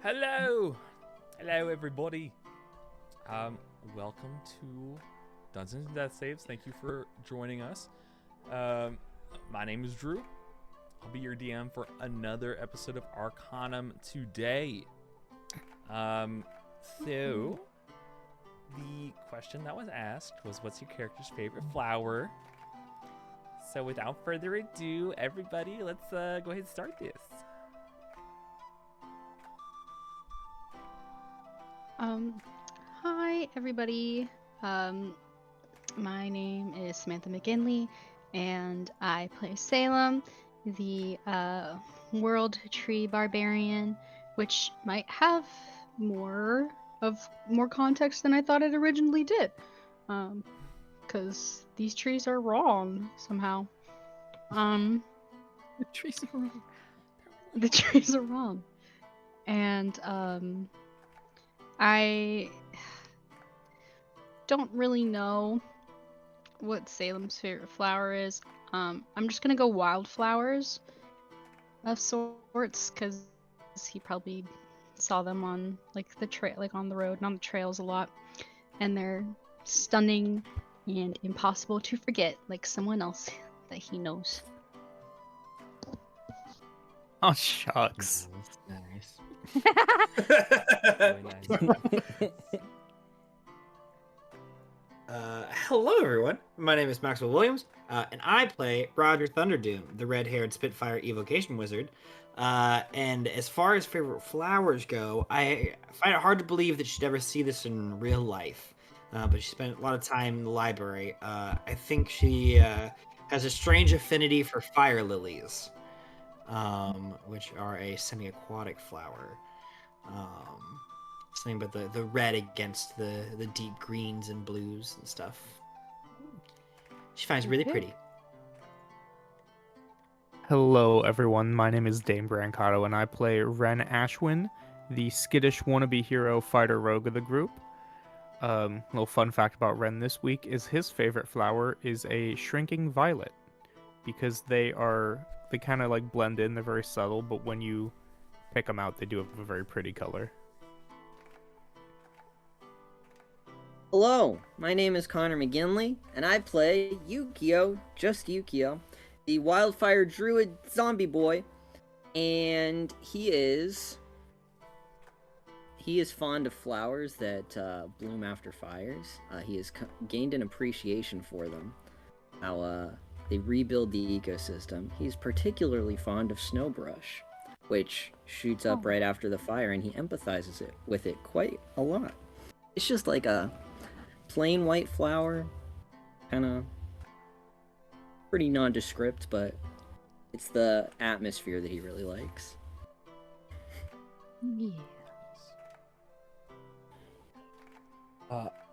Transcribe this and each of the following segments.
Hello! Hello, everybody. Welcome to Dungeons and Death Saves. Thank you for joining us. My name is Drew. I'll be your DM for another episode of Arcanum today. So, the question that was asked was, what's your character's favorite flower? So, without further ado, everybody, let's go ahead and start this. Hi everybody. My name is Samantha McGinley, and I play Salem, the world tree barbarian, which might have more context than I thought it originally did, because these trees are wrong somehow. The trees are wrong. The trees are wrong, and I don't really know what Salem's favorite flower is. I'm just gonna go wildflowers of sorts, because he probably saw them on the trail, on the road and on the trails a lot, and they're stunning and impossible to forget, like someone else that he knows. Oh shucks. Nice. Really nice. Hello, everyone. My name is Maxwell Williams, and I play Roger Thunderdoom, the red-haired Spitfire evocation wizard. And as far as favorite flowers go, I find it hard to believe that she'd ever see this in real life. But she spent a lot of time in the library. I think she has a strange affinity for fire lilies, which are a semi-aquatic flower. Something about the red against the deep greens and blues and stuff. She finds it really pretty. Hello everyone, my name is Dame Brancato and I play Ren Ashwin, the skittish wannabe hero fighter rogue of the group. Little fun fact about Ren this week is his favorite flower is a shrinking violet, because they kind of like blend in, they're very subtle, but when you pick them out they do have a very pretty color. Hello, my name is Connor McGinley, and I play Yukio, just Yukio, the wildfire druid zombie boy, and he is fond of flowers that bloom after fires. He has gained an appreciation for them, how they rebuild the ecosystem. He's particularly fond of snowbrush, which shoots up right after the fire, and he empathizes with it quite a lot. It's just like a plain white flower, kind of pretty nondescript, but it's the atmosphere that he really likes. Yeah.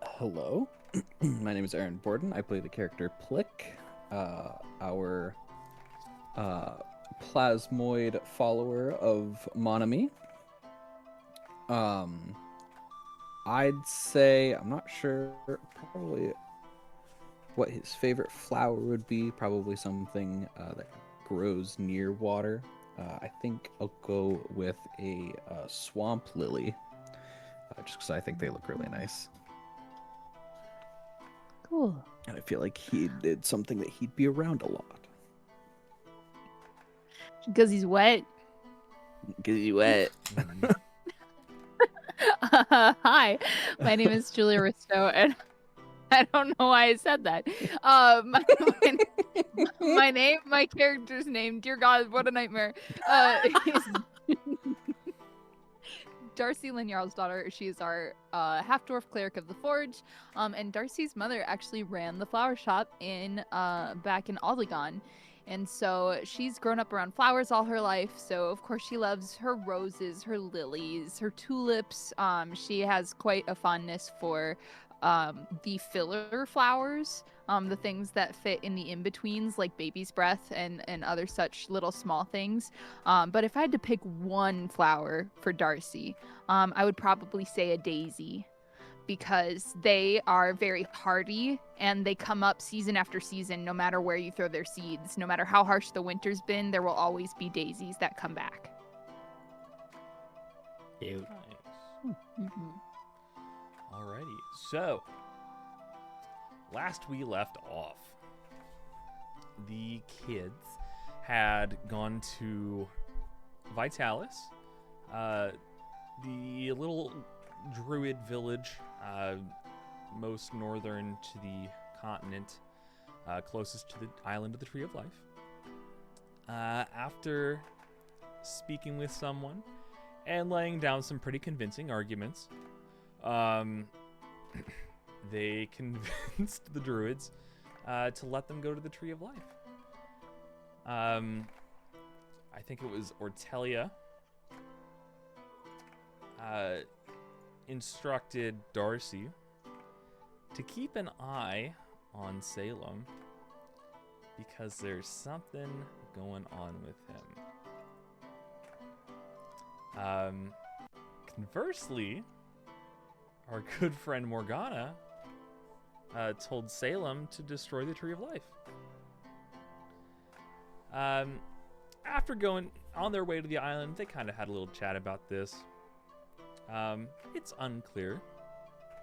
Hello. My name is Aaron Borden. I play the character Plick, our plasmoid follower of Monami. I'd say, I'm not sure, probably what his favorite flower would be. Probably something that grows near water. I think I'll go with a swamp lily, just because I think they look really nice. Cool. And I feel like it's something that he'd be around a lot. Because he's wet. Because he's wet. Hi, my name is Julia Risto, and I don't know why I said that. My character's name, dear God, what a nightmare, is Darcy Lynn-Jarl's daughter. She's our half-dwarf cleric of the Forge, and Darcy's mother actually ran the flower shop back in Aldegon. And so she's grown up around flowers all her life. So of course she loves her roses, her lilies, her tulips. She has quite a fondness for the filler flowers, the things that fit in the in-betweens, like baby's breath and other such little small things. But if I had to pick one flower for Darcy, I would probably say a daisy, because they are very hardy and they come up season after season no matter where you throw their seeds. No matter how harsh the winter's been, there will always be daisies that come back. Cute. Nice. Alrighty. So, last we left off, the kids had gone to Vitalis, the little druid village, most northern to the continent, closest to the island of the Tree of Life. After speaking with someone and laying down some pretty convincing arguments, they convinced the druids to let them go to the Tree of Life. I think it was Ortelia instructed Darcy to keep an eye on Salem because there's something going on with him. Conversely, our good friend Morgana told Salem to destroy the Tree of Life. After going on their way to the island, they kind of had a little chat about this. It's unclear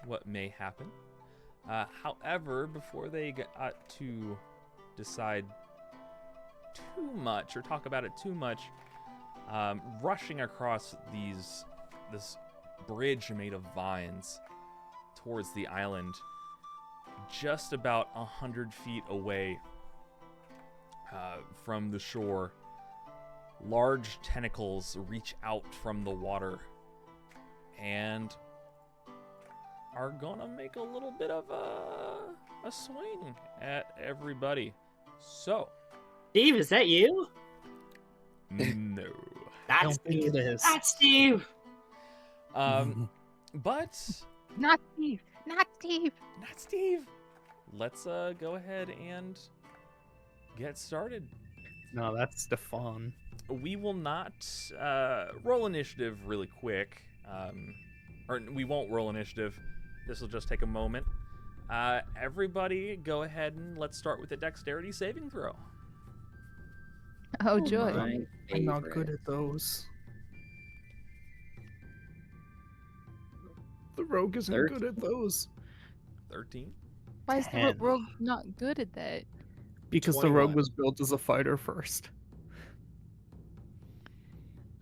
what may happen. However, before they got to decide too much or talk about it too much, rushing across this bridge made of vines towards the island, just about 100 feet away from the shore, large tentacles reach out from the water and are gonna make a little bit of a swing at everybody. So, Steve, is that you? no. I don't think it is. That's Steve. But Not Steve. Not Steve. not Steve. Let's go ahead and get started. No, that's Stefan. We will not roll initiative really quick. Or we won't roll initiative. This will just take a moment. Everybody go ahead and let's start with a dexterity saving throw. Oh, joy. My I'm not favorite. good at those. The rogue isn't good at those. 13. Why is the 10. rogue not good at that? Because the rogue 21. was built as a fighter first.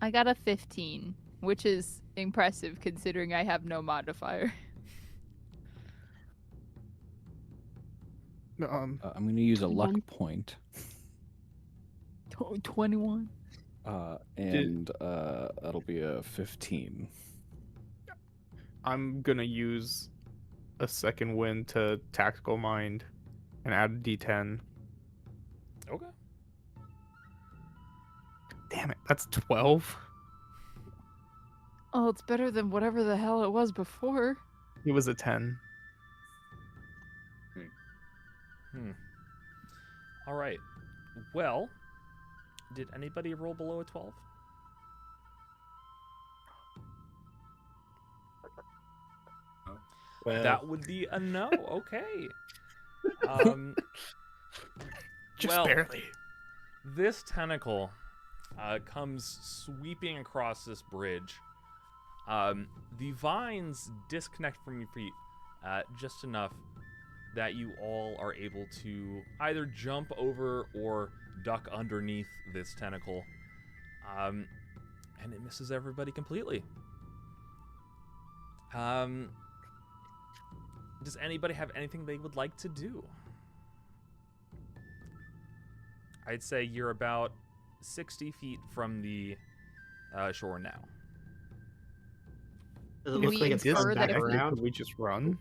I got a 15, which is impressive considering I have no modifier. I'm going to use a luck 21. point. 21. And that'll be a 15. I'm gonna use a second wind to tactical mind and add a d10. Okay. Damn it, that's 12. Oh, it's better than whatever the hell it was before. It was a 10. All right. Well, did anybody roll below a 12? Well, That would be a no. Okay. Just well, barely. This tentacle comes sweeping across this bridge. The vines disconnect from your feet just enough that you all are able to either jump over or duck underneath this tentacle. And it misses everybody completely. Does anybody have anything they would like to do? I'd say you're about 60 feet from the shore now. does it We look like it's infer coming that back if- around? Could we just run?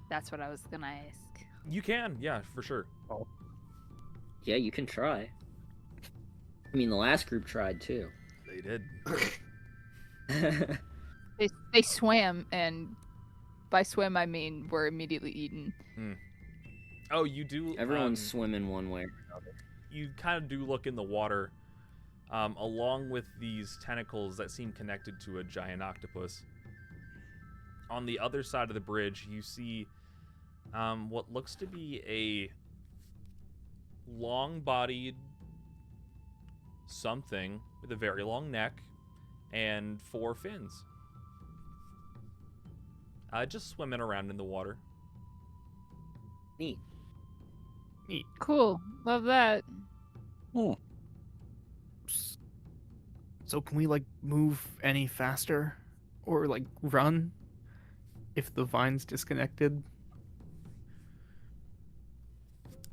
That's what I was gonna ask. You can, yeah, for sure. Yeah, you can try. I mean, the last group tried too. They did. They swam, and by swim I mean we're immediately eaten. Oh, you do. Everyone's swimming one way. You kind of do look in the water, along with these tentacles that seem connected to a giant octopus. On the other side of the bridge, you see what looks to be a long-bodied something with a very long neck and 4 fins. Just swimming around in the water. Neat. Cool. Love that. Hmm. So can we like move any faster, or like run, if the vine's disconnected?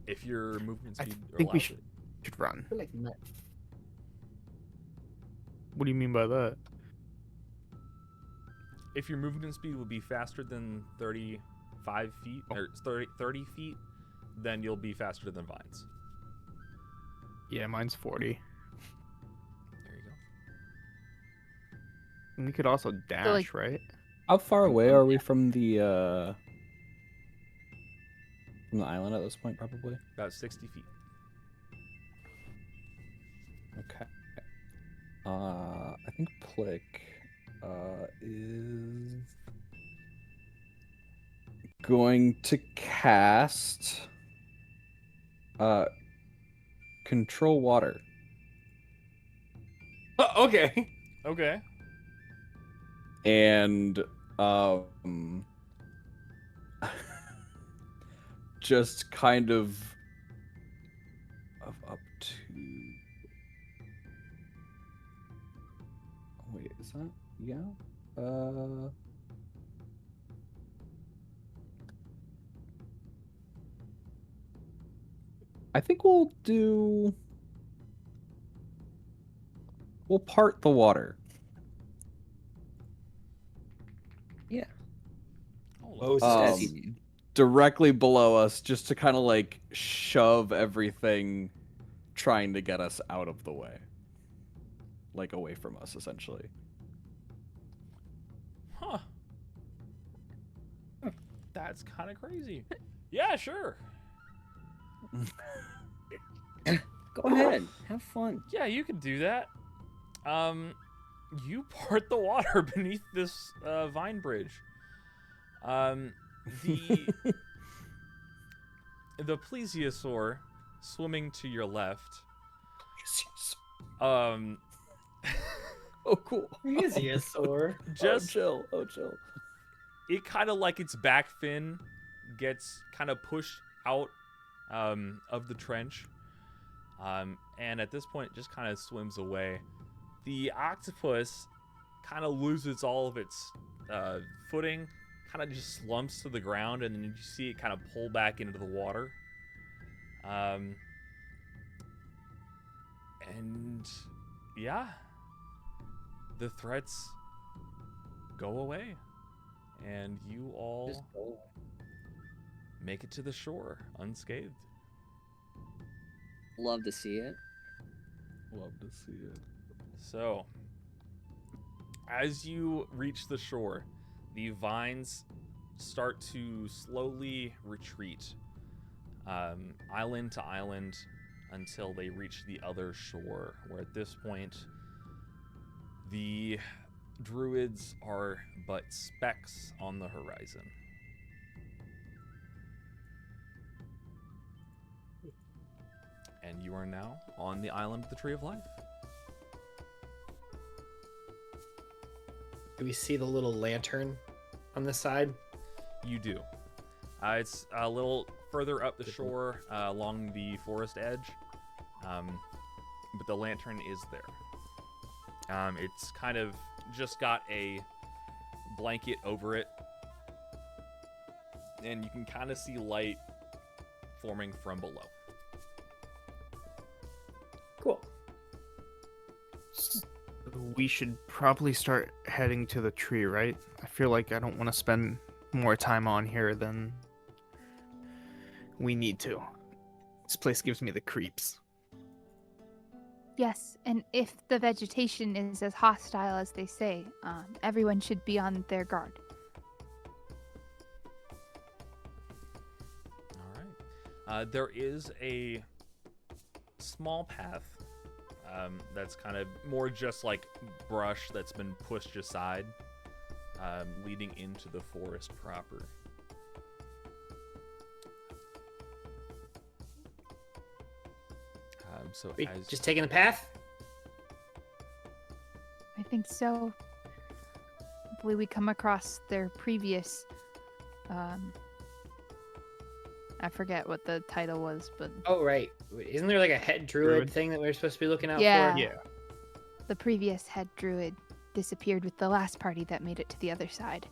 If your movement I speed think we allows it. should run. I feel like no- What do you mean by that? If your movement speed would be faster than 35 feet, or 30 feet, then you'll be faster than vines. Yeah, mine's 40. There you go. And we could also dash, right? How far away are we from the island at this point? Probably. About 60 feet. Okay. I think Plick is going to cast control water. Okay. Okay. And just kind of up to wait, is that I think we'll part the water. Yeah. Hold Moses. on. As you- Directly below us, just to kind of like shove everything trying to get us out of the way, like away from us, essentially. Huh. That's kind of crazy. Yeah, sure. Go ahead. Have fun. Yeah, you can do that. You part the water beneath this vine bridge. The plesiosaur swimming to your left. Oh, cool. Plesiosaur. Just chill. Oh, chill. it kind of like its back fin gets kind of pushed out of the trench. And at this point, it just kind of swims away. The octopus kind of loses all of its footing, kind of just slumps to the ground, and then you see it kind of pull back into the water. And yeah, the threats go away, and you Just all go. make it to the shore unscathed. Love to see it. Love to see it. So, as you reach the shore, the vines start to slowly retreat, island to island, until they reach the other shore, where at this point, the druids are but specks on the horizon. And you are now on the island of the Tree of Life. Do we see the little lantern on the side? You do. It's a little further up the shore along the forest edge, but the lantern is there. It's kind of just got a blanket over it, and you can kind of see light forming from below. Cool. We should probably start heading to the tree, right? I feel like I don't want to spend more time on here than we need to. This place gives me the creeps. Yes, and if the vegetation is as hostile as they say, everyone should be on their guard. All right. There is a small path that's kind of more just like brush that's been pushed aside, leading into the forest proper. We just taking the path? I think so. Hopefully we come across their previous I forget what the title was, but Oh, right. Isn't there like a head druid thing that we're supposed to be looking out Yeah. for? Yeah. the previous head druid disappeared with the last party that made it to the other side.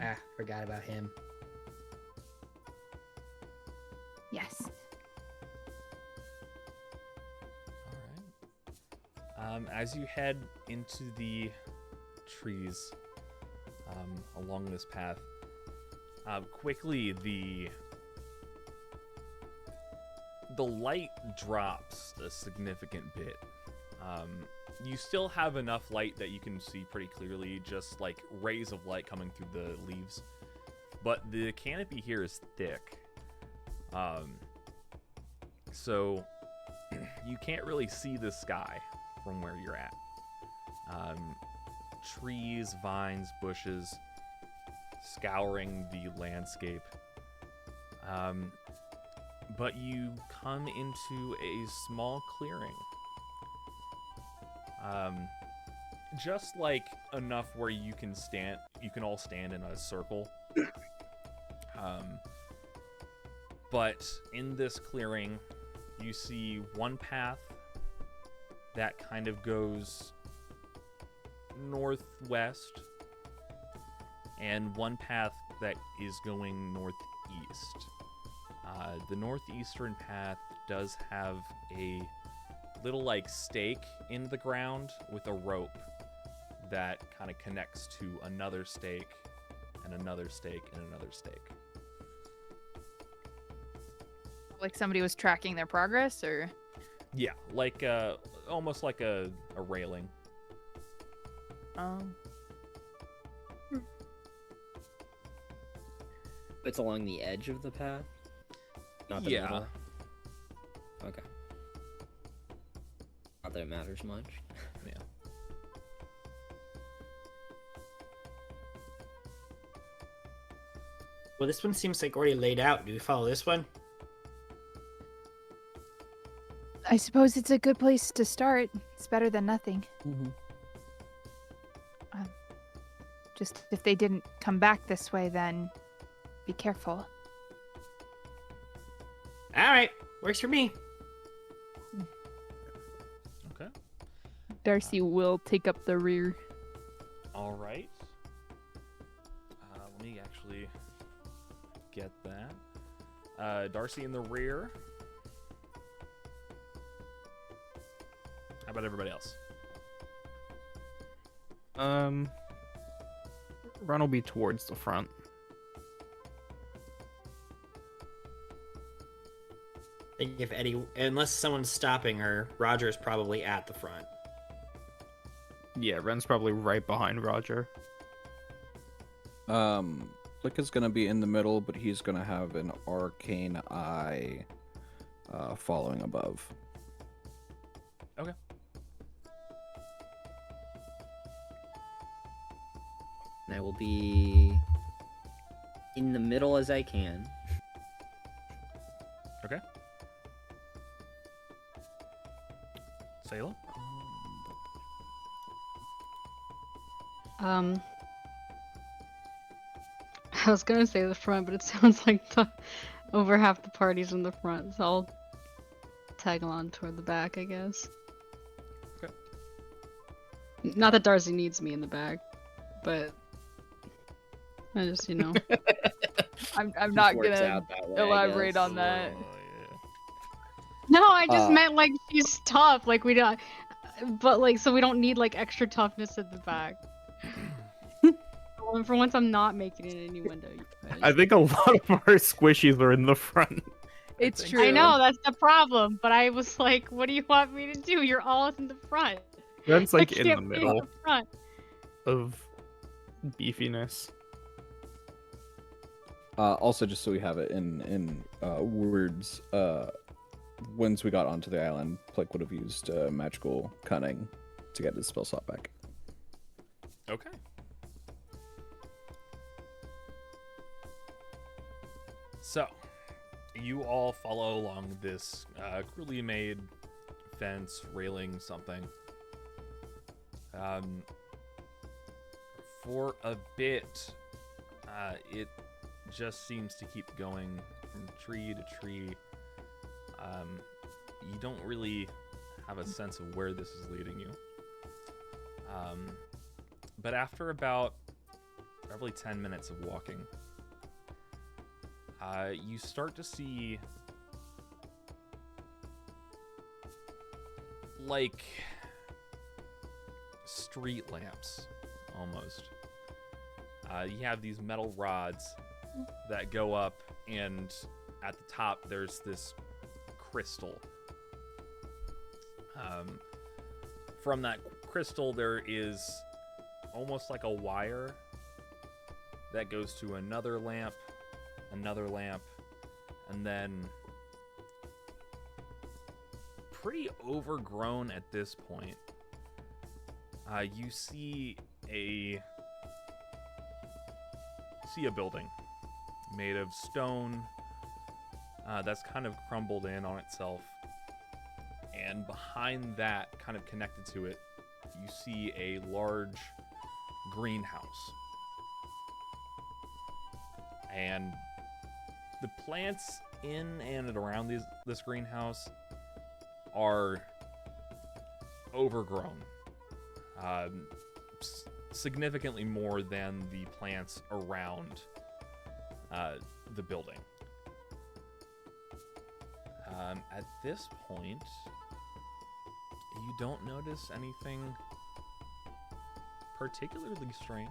Ah, forgot about him. Yes. All right. As you head into the trees along this path, quickly the light drops a significant bit. You still have enough light that you can see pretty clearly, just like rays of light coming through the leaves. But the canopy here is thick. So you can't really see the sky from where you're at. Trees, vines, bushes scouring the landscape. But you come into a small clearing. Just like enough where you can all stand in a circle. But in this clearing, you see one path that kind of goes northwest, and one path that is going northeast. The northeastern path does have a little like stake in the ground with a rope that kind of connects to another stake and another stake and another stake. Like somebody was tracking their progress, or? Yeah, like almost like a railing. It's along the edge of the path? Not the Yeah. middle? Okay. Not that it matters much. Yeah. Well, this one seems like already laid out. Do we follow this one? I suppose it's a good place to start. It's better than nothing. Just if they didn't come back this way, then be careful. All right, works for me. Okay. Darcy will take up the rear. All right. Let me actually get that. Darcy in the rear. How about everybody else? Ren will be towards the front. I think if Eddie, unless someone's stopping her, Roger's probably at the front. Yeah, Ren's probably right behind Roger. Flick is gonna be in the middle, but he's gonna have an arcane eye following above. Okay. And I will be in the middle as I can. Okay. Salem? I was gonna say the front, but it sounds like over half the party's in the front, so I'll tag along toward the back, I guess. Okay. Not that Darcy needs me in the back, but I just, I'm not Works gonna out that way, I elaborate guess. on that. No, I just meant like she's tough, like we don't, but like so we don't need like extra toughness at the back. For once, I'm not making an innuendo. You guys. I think a lot of our squishies are in the front. It's think true. I know that's the problem, but I was like, "What do you want me to do? You're all in the front." Ren's like I in the can't be in middle the front. of beefiness. Also, just so we have it in words, once we got onto the island, Plick would have used magical cunning to get his spell slot back. Okay. So, you all follow along this crudely made fence, railing, something. For a bit, It just seems to keep going from tree to tree. You don't really have a sense of where this is leading you. But after about probably 10 minutes of walking, you start to see like street lamps almost. You have these metal rods that go up, and at the top there's this crystal. From that crystal there is almost like a wire that goes to another lamp, and then pretty overgrown at this point. You see a building made of stone that's kind of crumbled in on itself, and behind that, kind of connected to it, you see a large greenhouse. And the plants in and around this greenhouse are overgrown, significantly more than the plants around the building. At this point, you don't notice anything particularly strange.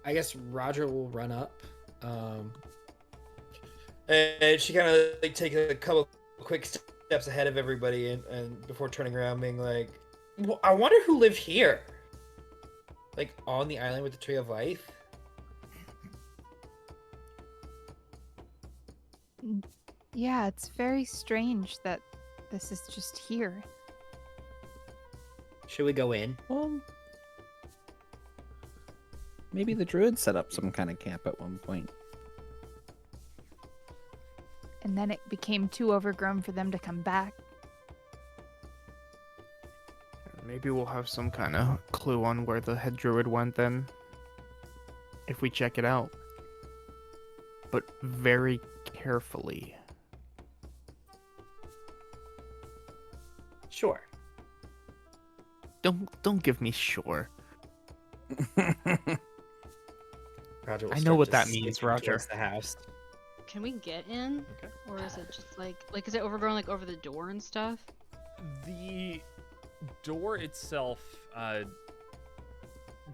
I guess Roger will run up. And she kind of like take a couple quick steps ahead of everybody, and before turning around, being like, well, I wonder who lived here. Like on the island with the tree of life. Yeah, it's very strange that this is just here. Should we go in? Well, maybe the druids set up some kind of camp at one point. And then it became too overgrown for them to come back. Maybe we'll have some kind of clue on where the head druid went then, if we check it out. But very carefully. Sure. Don't give me sure. Roger will I know start what to that skip means, towards Roger. the house. Can we get in? Okay. Or is it just like is it overgrown like over the door and stuff? The door itself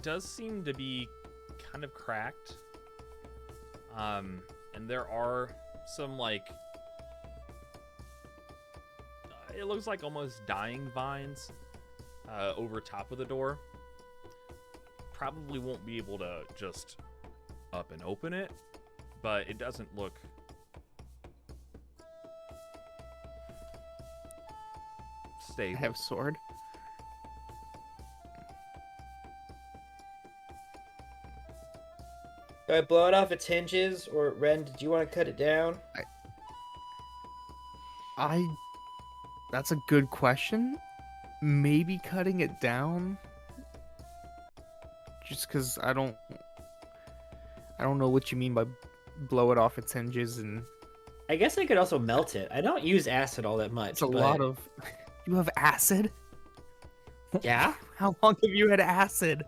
does seem to be kind of cracked. And there are some like it looks like almost dying vines over top of the door. Probably won't be able to just up and open it, but it doesn't look I stable. have sword. Do I blow it off its hinges, or Ren, did you want to cut it down? That's a good question. Maybe cutting it down. Just because I don't know what you mean by blow it off its hinges, and I guess I could also melt it. I don't use acid all that much. it's a but... lot of. You have acid? Yeah? How long have you had acid,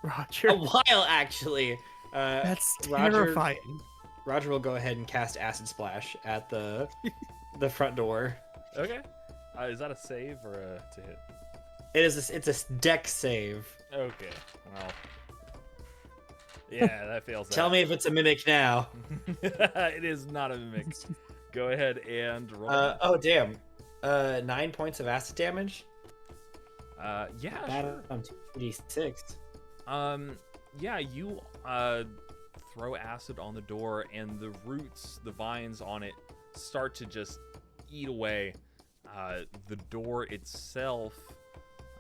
Roger? A while, actually. That's Roger- terrifying. Roger will go ahead and cast Acid Splash at the front door. Okay. Is that a save or a to hit? It's a deck save. Okay. Well. Yeah, that fails. Tell me if it's a mimic now. It is not a mimic. Go ahead and roll. Oh damn. 9 points of acid damage. Yeah, That sure. on 2d6. Yeah, you throw acid on the door, and the roots, the vines on it, start to just eat away. The door itself,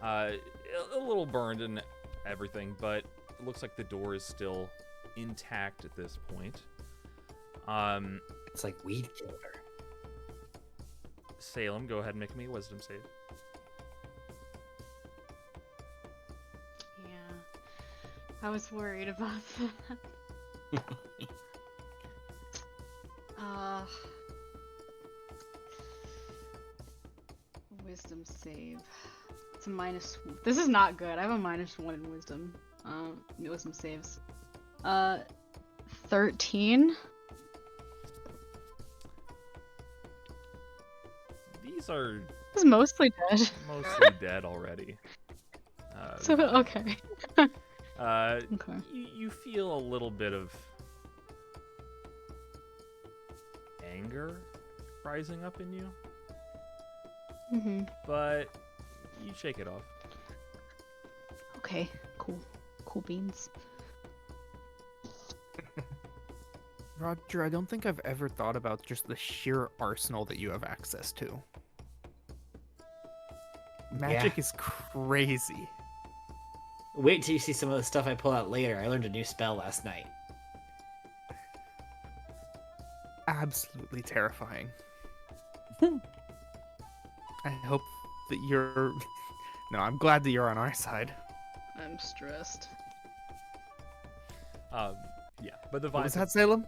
a little burned and everything, but it looks like the door is still intact at this point. It's like weed killer. Salem, go ahead and make me a wisdom save. Yeah. I was worried about that. Wisdom save. It's a minus. This is not good. I have a -1 in wisdom. Wisdom saves. 13. These are It's mostly dead. mostly dead already. So okay. Okay. You feel a little bit of anger rising up in you, but you shake it off. Okay. Cool. Cool beans. Roger, I don't think I've ever thought about just the sheer arsenal that you have access to. Magic is crazy. Wait till you see some of the stuff I pull out later. I learned a new spell last night. Absolutely terrifying. I hope that you're... No, I'm glad that you're on our side. I'm stressed. Yeah, but the What was vines. that, Salem?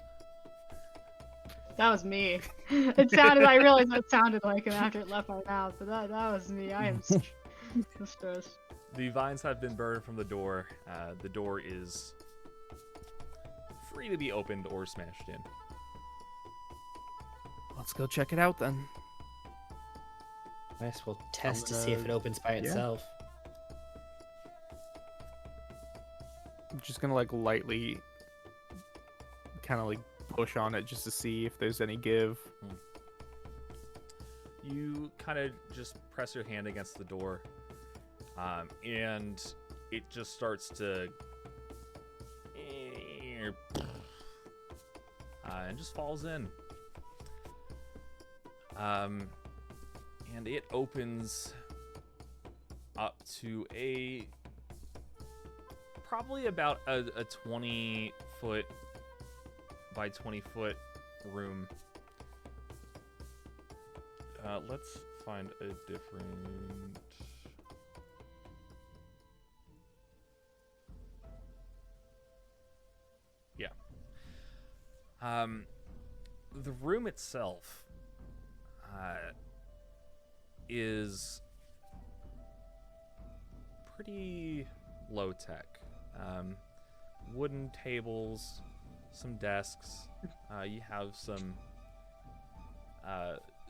That was me. It sounded. I realized what it sounded like after it left my mouth, but that was me. I am stressed. The vines have been burned from the door. The door is free to be opened or smashed in. Let's go check it out then. Nice. We'll test to see if it opens by itself. I'm just gonna like lightly kind of like push on it just to see if there's any give. You kind of just press your hand against the door, and it just starts to and just falls in. And it opens up to probably about a 20-foot by 20-foot room. Let's find a different... Yeah. The room itself is pretty low tech. Wooden tables, some desks. You have some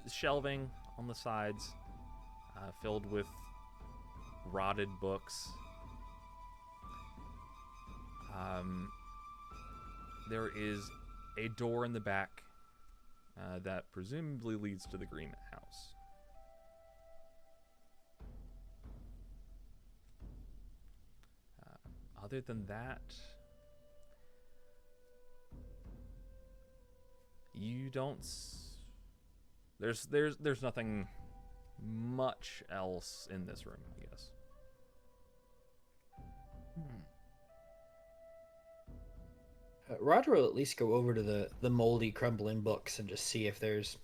shelving on the sides filled with rotted books. There is a door in the back that presumably leads to the Green House. Other than that, you don't. There's nothing much else in this room, I guess. Roger will at least go over to the moldy, crumbling books and just see if there's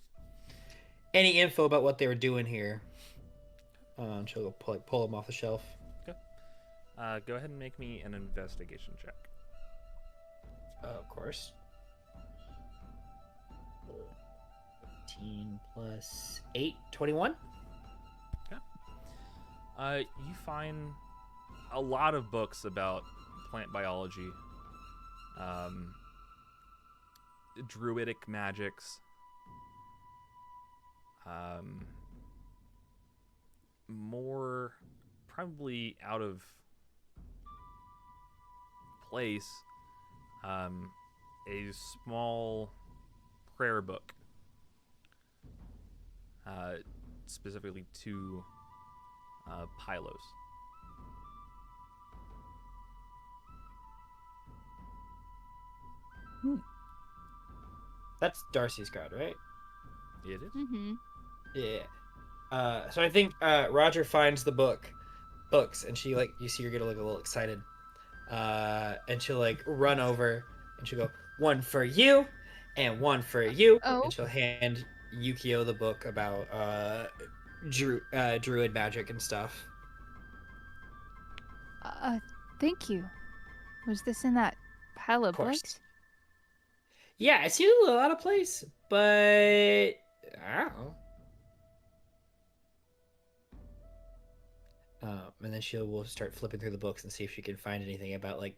any info about what they were doing here. And she'll go pull them off the shelf. Okay. Go ahead and make me an investigation check. Of course. 13 plus 8, 21. You find a lot of books about plant biology, druidic magics, more probably out of place, a small prayer book, specifically to Pylos. That's Darcy's card, right? It is. Mm-hmm. Yeah. So I think Roger finds the books, and she you see her get a little excited, and she'll run over, and she'll go, "One for you, And one for you. Oh. And she'll hand Yukio the book about druid magic and stuff. Thank you. Was this in that pile of course. books? Yeah, it's usually a lot of place, but I don't know. And then will start flipping through the books and see if she can find anything about like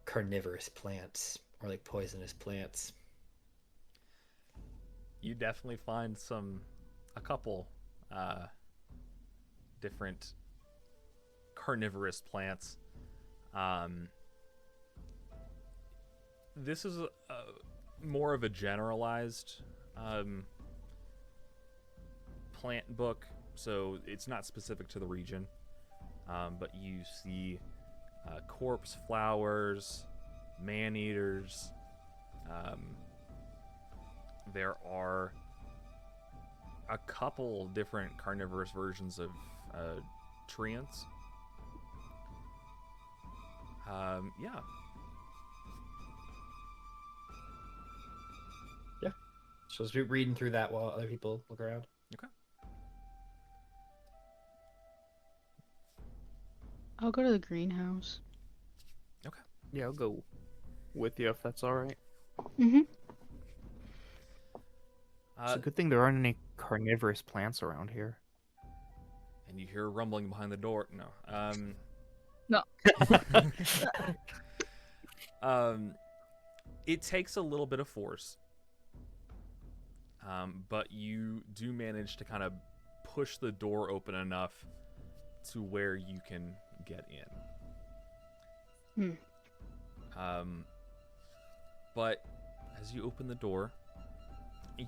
carnivorous plants or like poisonous plants. You definitely find a couple different carnivorous plants. This is more of a generalized plant book, so it's not specific to the region. But you see corpse flowers, man-eaters. There are a couple different carnivorous versions of treants. Yeah. She'll just be reading through that while other people look around. Okay. I'll go to the greenhouse. Okay. Yeah, I'll go with you if that's all right. Mm-hmm. It's a good thing there aren't any carnivorous plants around here. And you hear rumbling behind the door. No. No. It takes a little bit of force. But you do manage to kind of push the door open enough to where you can get in. But as you open the door,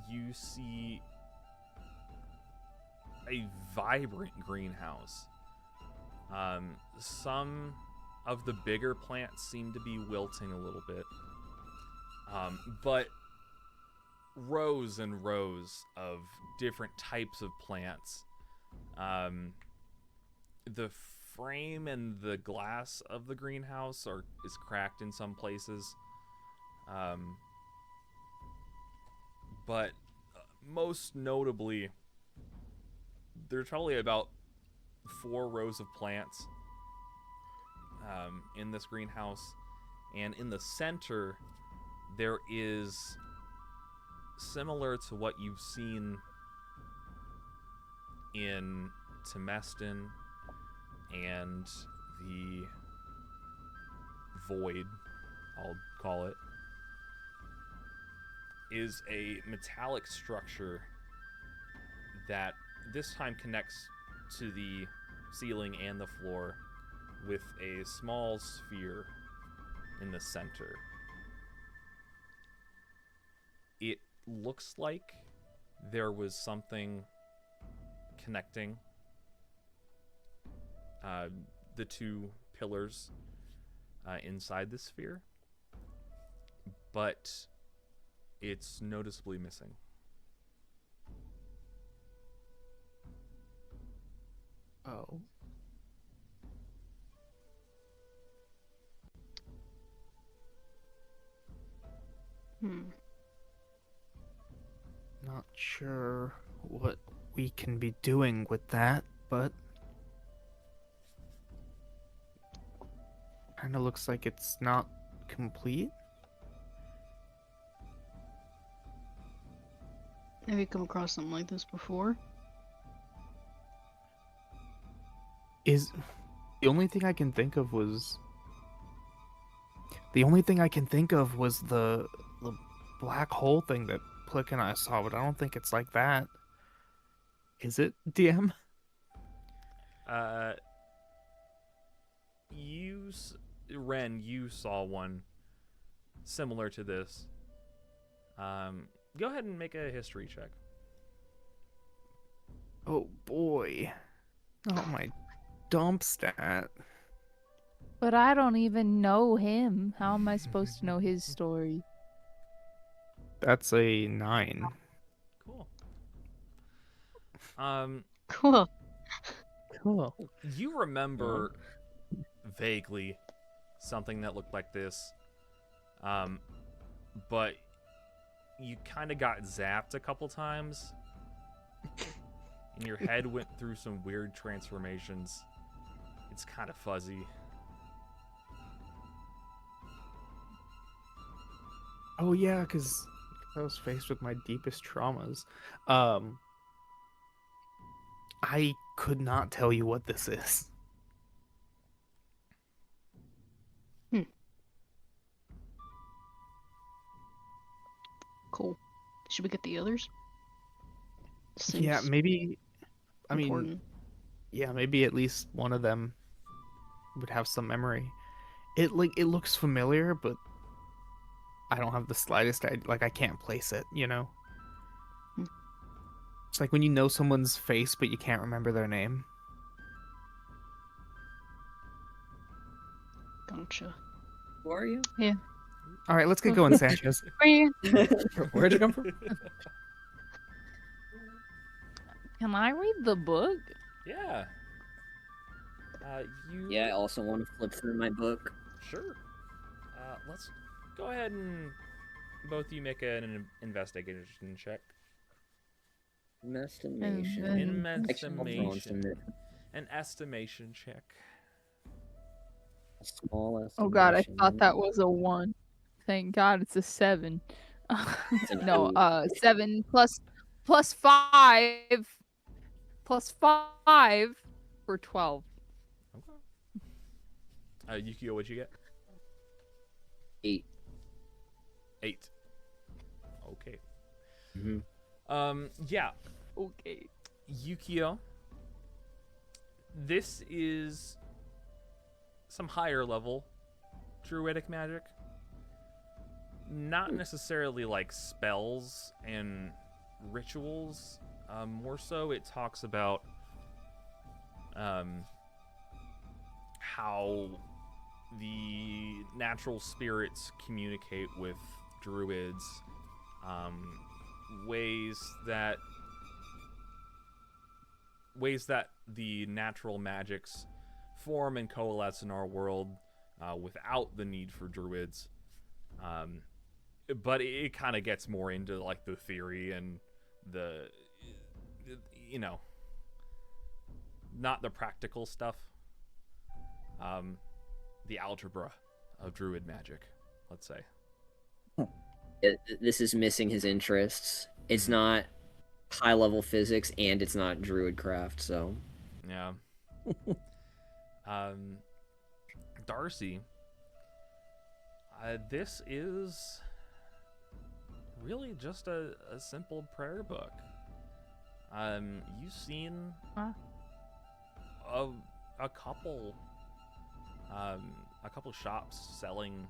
you see a vibrant greenhouse. Some of the bigger plants seem to be wilting a little bit. But rows and rows of different types of plants. The frame and the glass of the greenhouse is cracked in some places. But most notably, there's probably about 4 rows of plants in this greenhouse. And in the center, there is, similar to what you've seen in Temestin and the Void, I'll call it, is a metallic structure that this time connects to the ceiling and the floor with a small sphere in the center. It looks like there was something connecting the 2 pillars inside the sphere, but it's noticeably missing. Oh. Not sure what we can be doing with that, but kind of looks like it's not complete. Have you come across something like this before? Is the only thing I can think of was the black hole thing that Plick and I saw, but I don't think it's like that. Is it, DM? Ren, you saw one similar to this. Go ahead and make a history check. Oh boy. Oh my dump stat. But I don't even know him. How am I supposed to know his story? That's a 9. Cool. Cool. Cool. You remember vaguely something that looked like this, but you kind of got zapped a couple times, and your head went through some weird transformations. It's kind of fuzzy. Oh yeah, because I was faced with my deepest traumas. I could not tell you what this is. Cool. Should we get the others? Yeah, Seems maybe. I mean, important. yeah, maybe at least one of them would have some memory. It looks familiar, but I don't have the slightest idea. Like I can't place it. You know. Hmm. It's like when you know someone's face, but you can't remember their name. Gotcha. Who are you? Yeah. All right, let's get going, Sanchez. Where are you? Where'd you come from? Can I read the book? Yeah. You. Yeah, I also want to flip through my book. Sure. Let's go ahead and both of you make an investigation check. Estimation. Actually, I'll throw in some An estimation check. small estimation. Oh god, I thought that was a 1. Thank god it's a 7. an No, 8. 7 plus 5 for 12. Okay. Yukio, what'd you get? 8. 8. Okay. Mm-hmm. Yeah. Okay. Yukio. This is some higher level druidic magic. Not necessarily like spells and rituals. More so it talks about how the natural spirits communicate with druids, ways that the natural magics form and coalesce in our world without the need for druids. But it kind of gets more into like the theory and the, you know, not the practical stuff. The algebra of druid magic, let's say. This is missing his interests. It's not high level physics and it's not druid craft, so Yeah. Darcy, this is really just a simple prayer book. You've seen a couple shops selling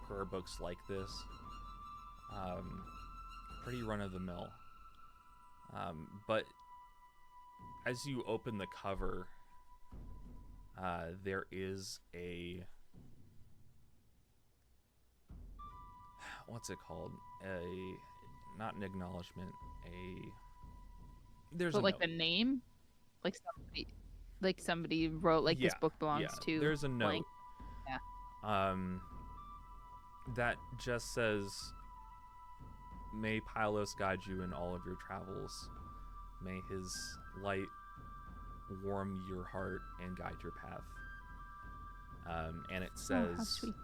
prayer books like this. Pretty run of the mill. But as you open the cover, there is a, what's it called? Not an acknowledgement. There's But a like note. the name? Like somebody wrote like this book belongs to There's a note. blank. Yeah. That just says, "May Pylos guide you in all of your travels. May his light warm your heart and guide your path." And it says, Oh, how sweet.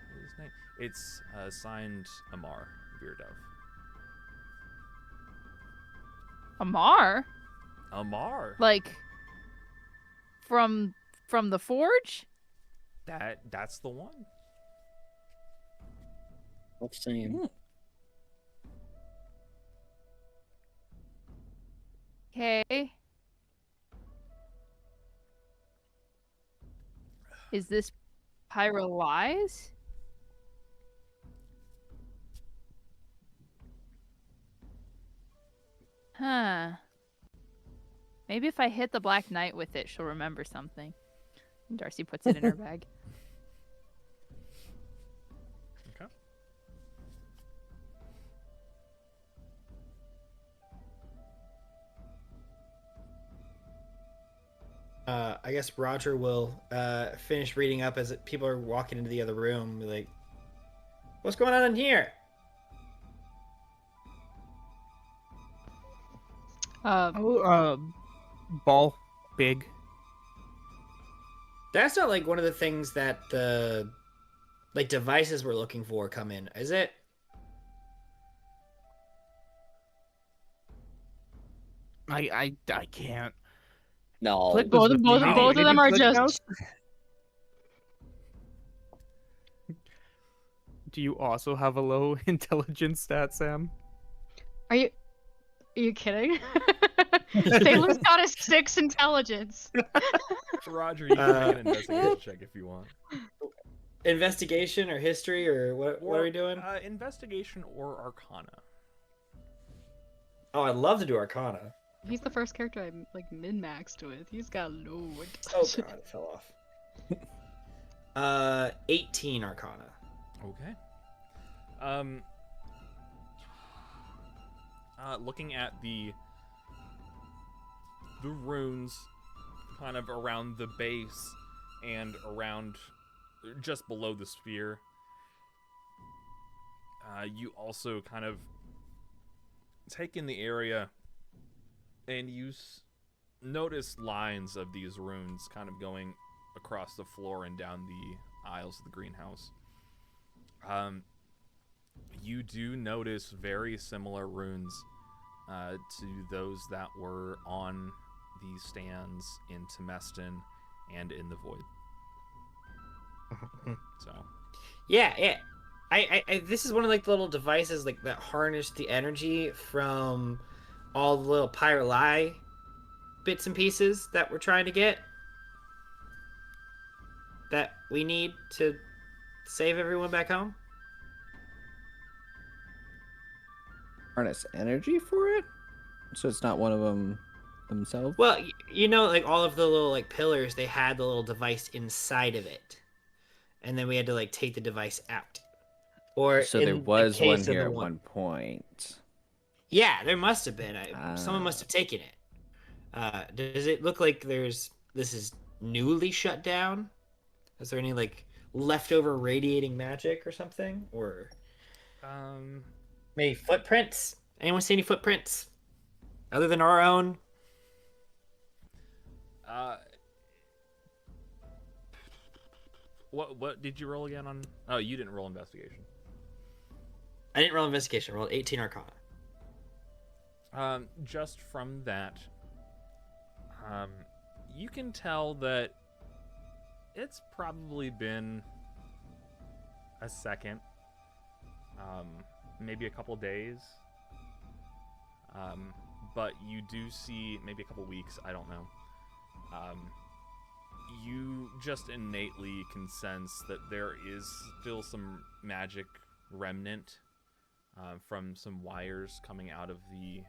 What is his name? It's signed Amar Beardove. Amar? Amar. Like from the forge? That's the one. what's saying? Okay. Is this Pyrolyze? Huh. Maybe if I hit the Black Knight with it, she'll remember something. And Darcy puts it in her bag. Okay. I guess Roger will finish reading up as people are walking into the other room. Be like, what's going on in here? Ball, big. That's not like one of the things that the like devices we're looking for come in, is it? I can't. No. Click Both, with both, me. both of them Maybe are Click just. House? Do you also have a low intelligence stat, Sam? Are you kidding? Salem's got a 6 intelligence. Roger, you can make an investigation check if you want. Investigation or history or what are we doing? Investigation or Arcana. Oh, I'd love to do Arcana. He's the first character I'm like min-maxed with. He's got low Oh intelligence. god, it fell off. 18 Arcana. Okay. Looking at the runes kind of around the base and around just below the sphere, you also kind of take in the area and you notice lines of these runes kind of going across the floor and down the aisles of the greenhouse. You do notice very similar runes to those that were on the stands in Temestin and in the Void. So, Yeah. I this is one of like the little devices like that harness the energy from all the little Pyroli bits and pieces that we're trying to get that we need to save everyone back home. Harness energy for it? So it's not one of them themselves? Well, you know, like all of the little like pillars, they had the little device inside of it, and then we had to like take the device out. Or So in there the was case one of here the at one point. Yeah, there must have been. Someone must Ah. have taken it. Does it look like this is newly shut down? Is there any like leftover radiating magic or something, or maybe footprints? Anyone see any footprints other than our own? What did you roll again on? Oh, you didn't roll investigation. I didn't roll investigation. I rolled 18 Arcana. Just from that, you can tell that it's probably been a second, maybe a couple days. But you do see maybe a couple weeks. I don't know. You just innately can sense that there is still some magic remnant from some wires coming out of the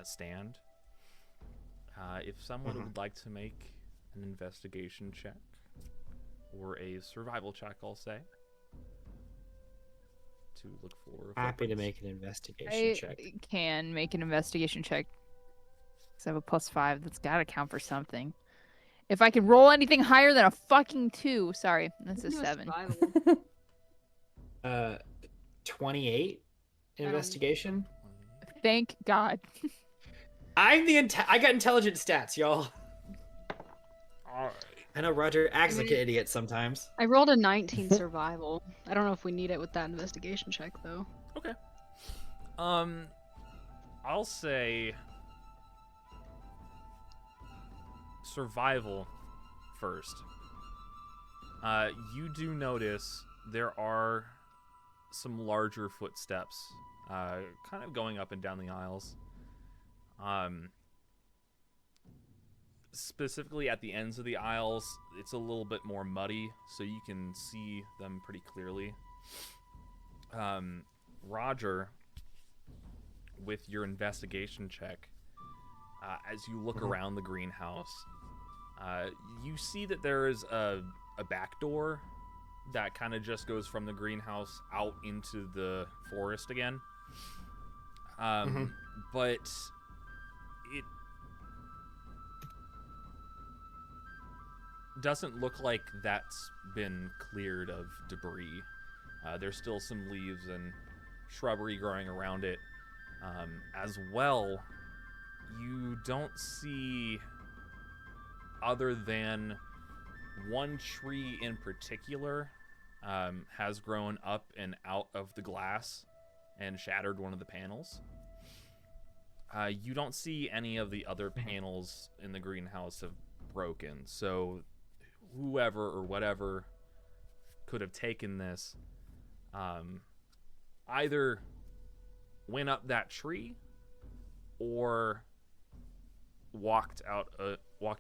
stand. If someone would like to make an investigation check or a survival check, I'll say, to look for Happy to footprints. make an investigation I check. can make an investigation check. Because I have a +5. That's got to count for something. If I can roll anything higher than a fucking 2. Sorry, that's a 7. 28 investigation. Thank God. I got intelligent stats, y'all. I know Roger acts like an idiot sometimes. I rolled a 19 survival. I don't know if we need it with that investigation check though. Okay. I'll say survival first. You do notice there are some larger footsteps, kind of going up and down the aisles. Specifically at the ends of the aisles, it's a little bit more muddy, so you can see them pretty clearly. Roger, with your investigation check, as you look around the greenhouse, you see that there is a back door that kind of just goes from the greenhouse out into the forest again. But doesn't look like that's been cleared of debris. There's still some leaves and shrubbery growing around it. As well, you don't see, other than one tree in particular, has grown up and out of the glass and shattered one of the panels. You don't see any of the other panels in the greenhouse have broken, so whoever or whatever could have taken this either went up that tree or walked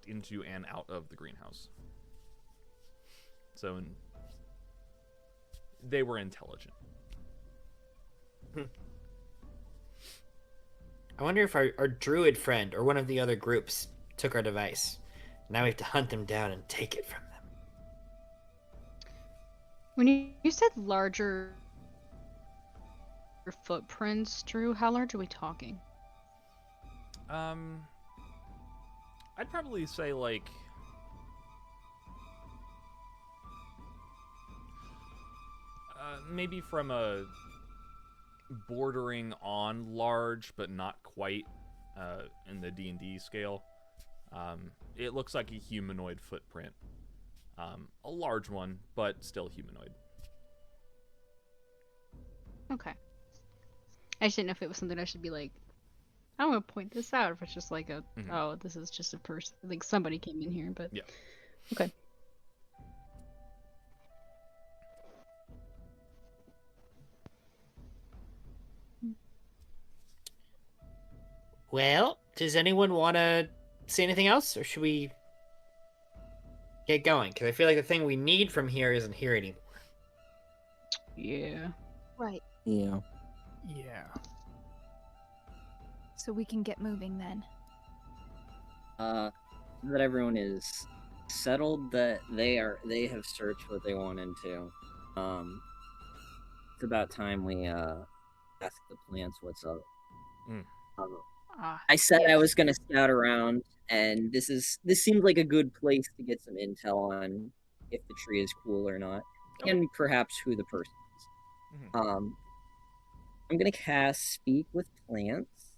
into and out of the greenhouse. So they were intelligent. I wonder if our druid friend or one of the other groups took our device. Now we have to hunt them down and take it from them. When you said larger footprints, Drew, how large are we talking? I'd probably say like maybe from a bordering on large, but not quite in the D&D scale. It looks like a humanoid footprint. A large one, but still humanoid. Okay. I just didn't know if it was something I should be like, I want to point this out, if it's just like a, oh, this is just a person, like somebody came in here, but... Yeah. Okay. Well, does anyone want to say anything else, or should we get going? Because I feel like the thing we need from here isn't here anymore. Yeah. Right. Yeah. Yeah. So we can get moving then. That everyone is settled that they have searched what they want into. It's about time we ask the plants what's up. I said I was gonna scout around, and this seems like a good place to get some intel on if the tree is cool or not, and perhaps who the person is. I'm gonna cast Speak with Plants,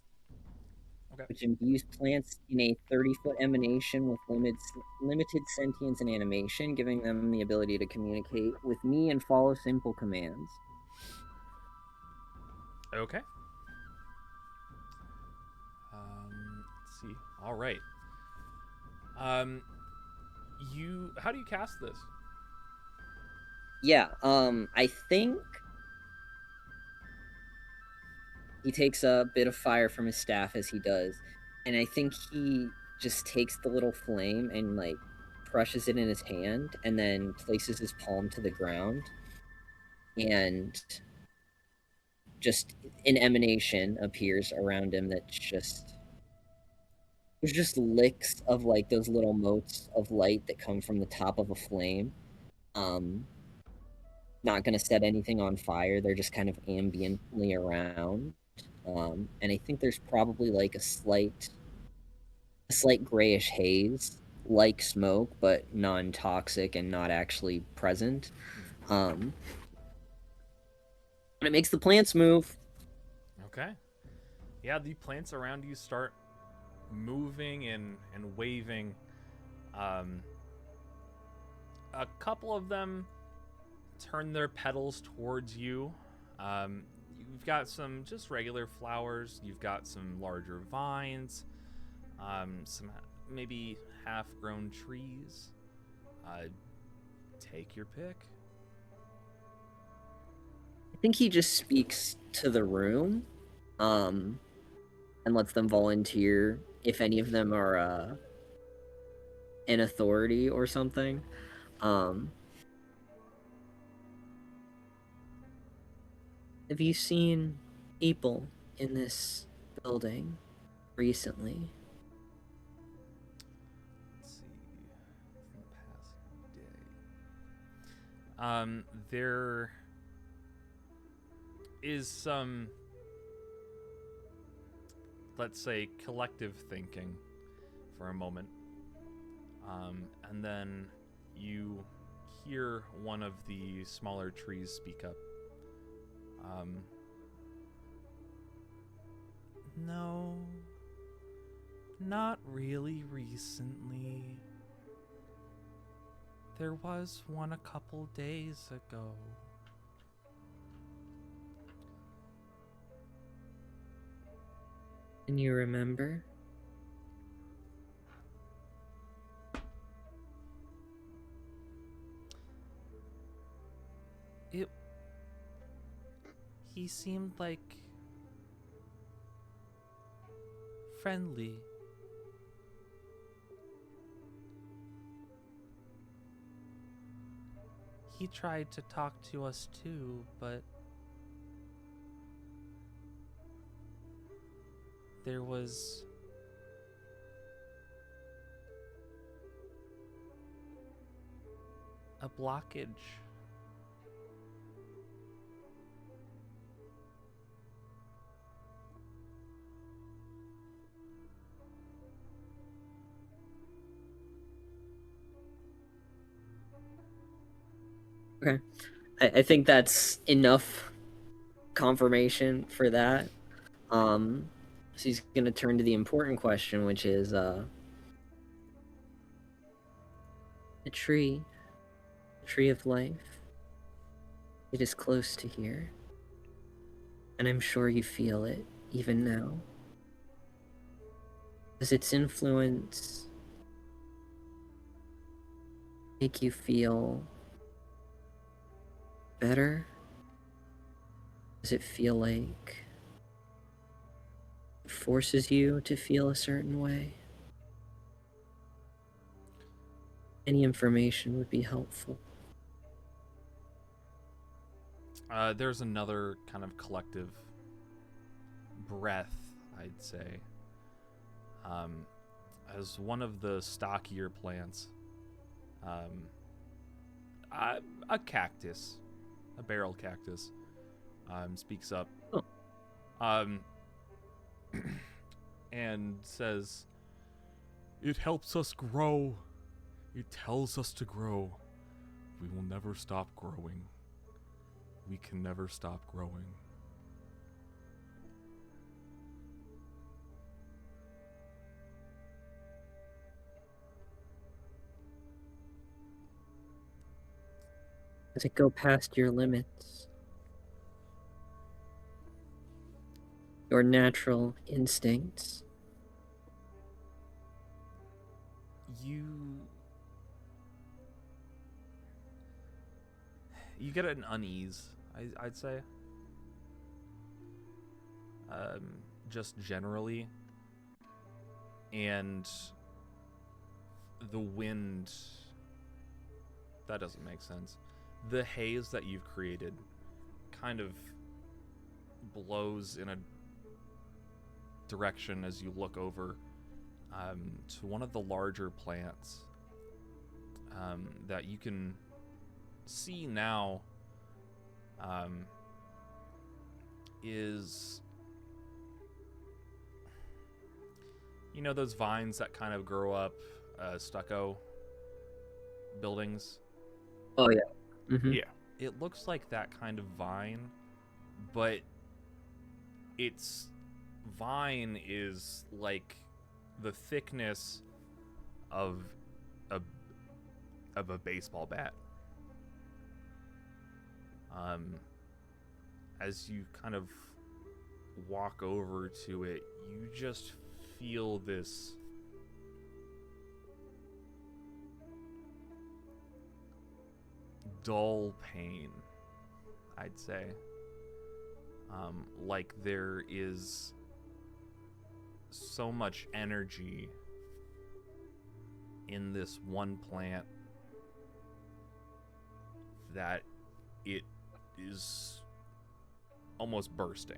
which imbues plants in a 30-foot emanation with limited sentience and animation, giving them the ability to communicate with me and follow simple commands. Okay. Let's see. All right. How do you cast this? Yeah, I think he takes a bit of fire from his staff as he does, and I think he just takes the little flame and like crushes it in his hand and then places his palm to the ground, and just an emanation appears around him that's there's just licks of like those little motes of light that come from the top of a flame. Not gonna set anything on fire, they're just kind of ambiently around. And I think there's probably like a slight grayish haze, like smoke, but non-toxic and not actually present. But it makes the plants move. Okay. Yeah, the plants around you start moving and waving. A couple of them turn their petals towards you. You've got some just regular flowers. You've got some larger vines. Some maybe half-grown trees. Take your pick. I think he just speaks to the room, and lets them volunteer if any of them are in authority or something. Have you seen people in this building recently? Let's see. From the past day. There is some, let's say, collective thinking for a moment. And then you hear one of the smaller trees speak up. No, not really recently. There was one a couple days ago. Can you remember? He seemed like friendly. He tried to talk to us too, but there was a blockage. Okay. I think that's enough confirmation for that. So he's gonna turn to the important question, which is a tree of life. It is close to here, and I'm sure you feel it even now. Does its influence make you feel better? Does it feel like it forces you to feel a certain way? Any information would be helpful. There's another kind of collective breath, I'd say. As one of the stockier plants, a cactus, a barrel cactus, speaks up, and says, "It helps us grow. It tells us to grow. We will never stop growing. We can never stop growing." Does it go past your limits? Your natural instincts? You get an unease, I'd say. Just generally. And the wind, that doesn't make sense. The haze that you've created kind of blows in a direction as you look over to one of the larger plants that you can see now is, you know, those vines that kind of grow up stucco buildings? Oh, yeah. Mm-hmm. Yeah. It looks like that kind of vine, but its vine is like the thickness of a baseball bat. As you kind of walk over to it, you just feel this dull pain, I'd say. Like there is so much energy in this one plant that it is almost bursting.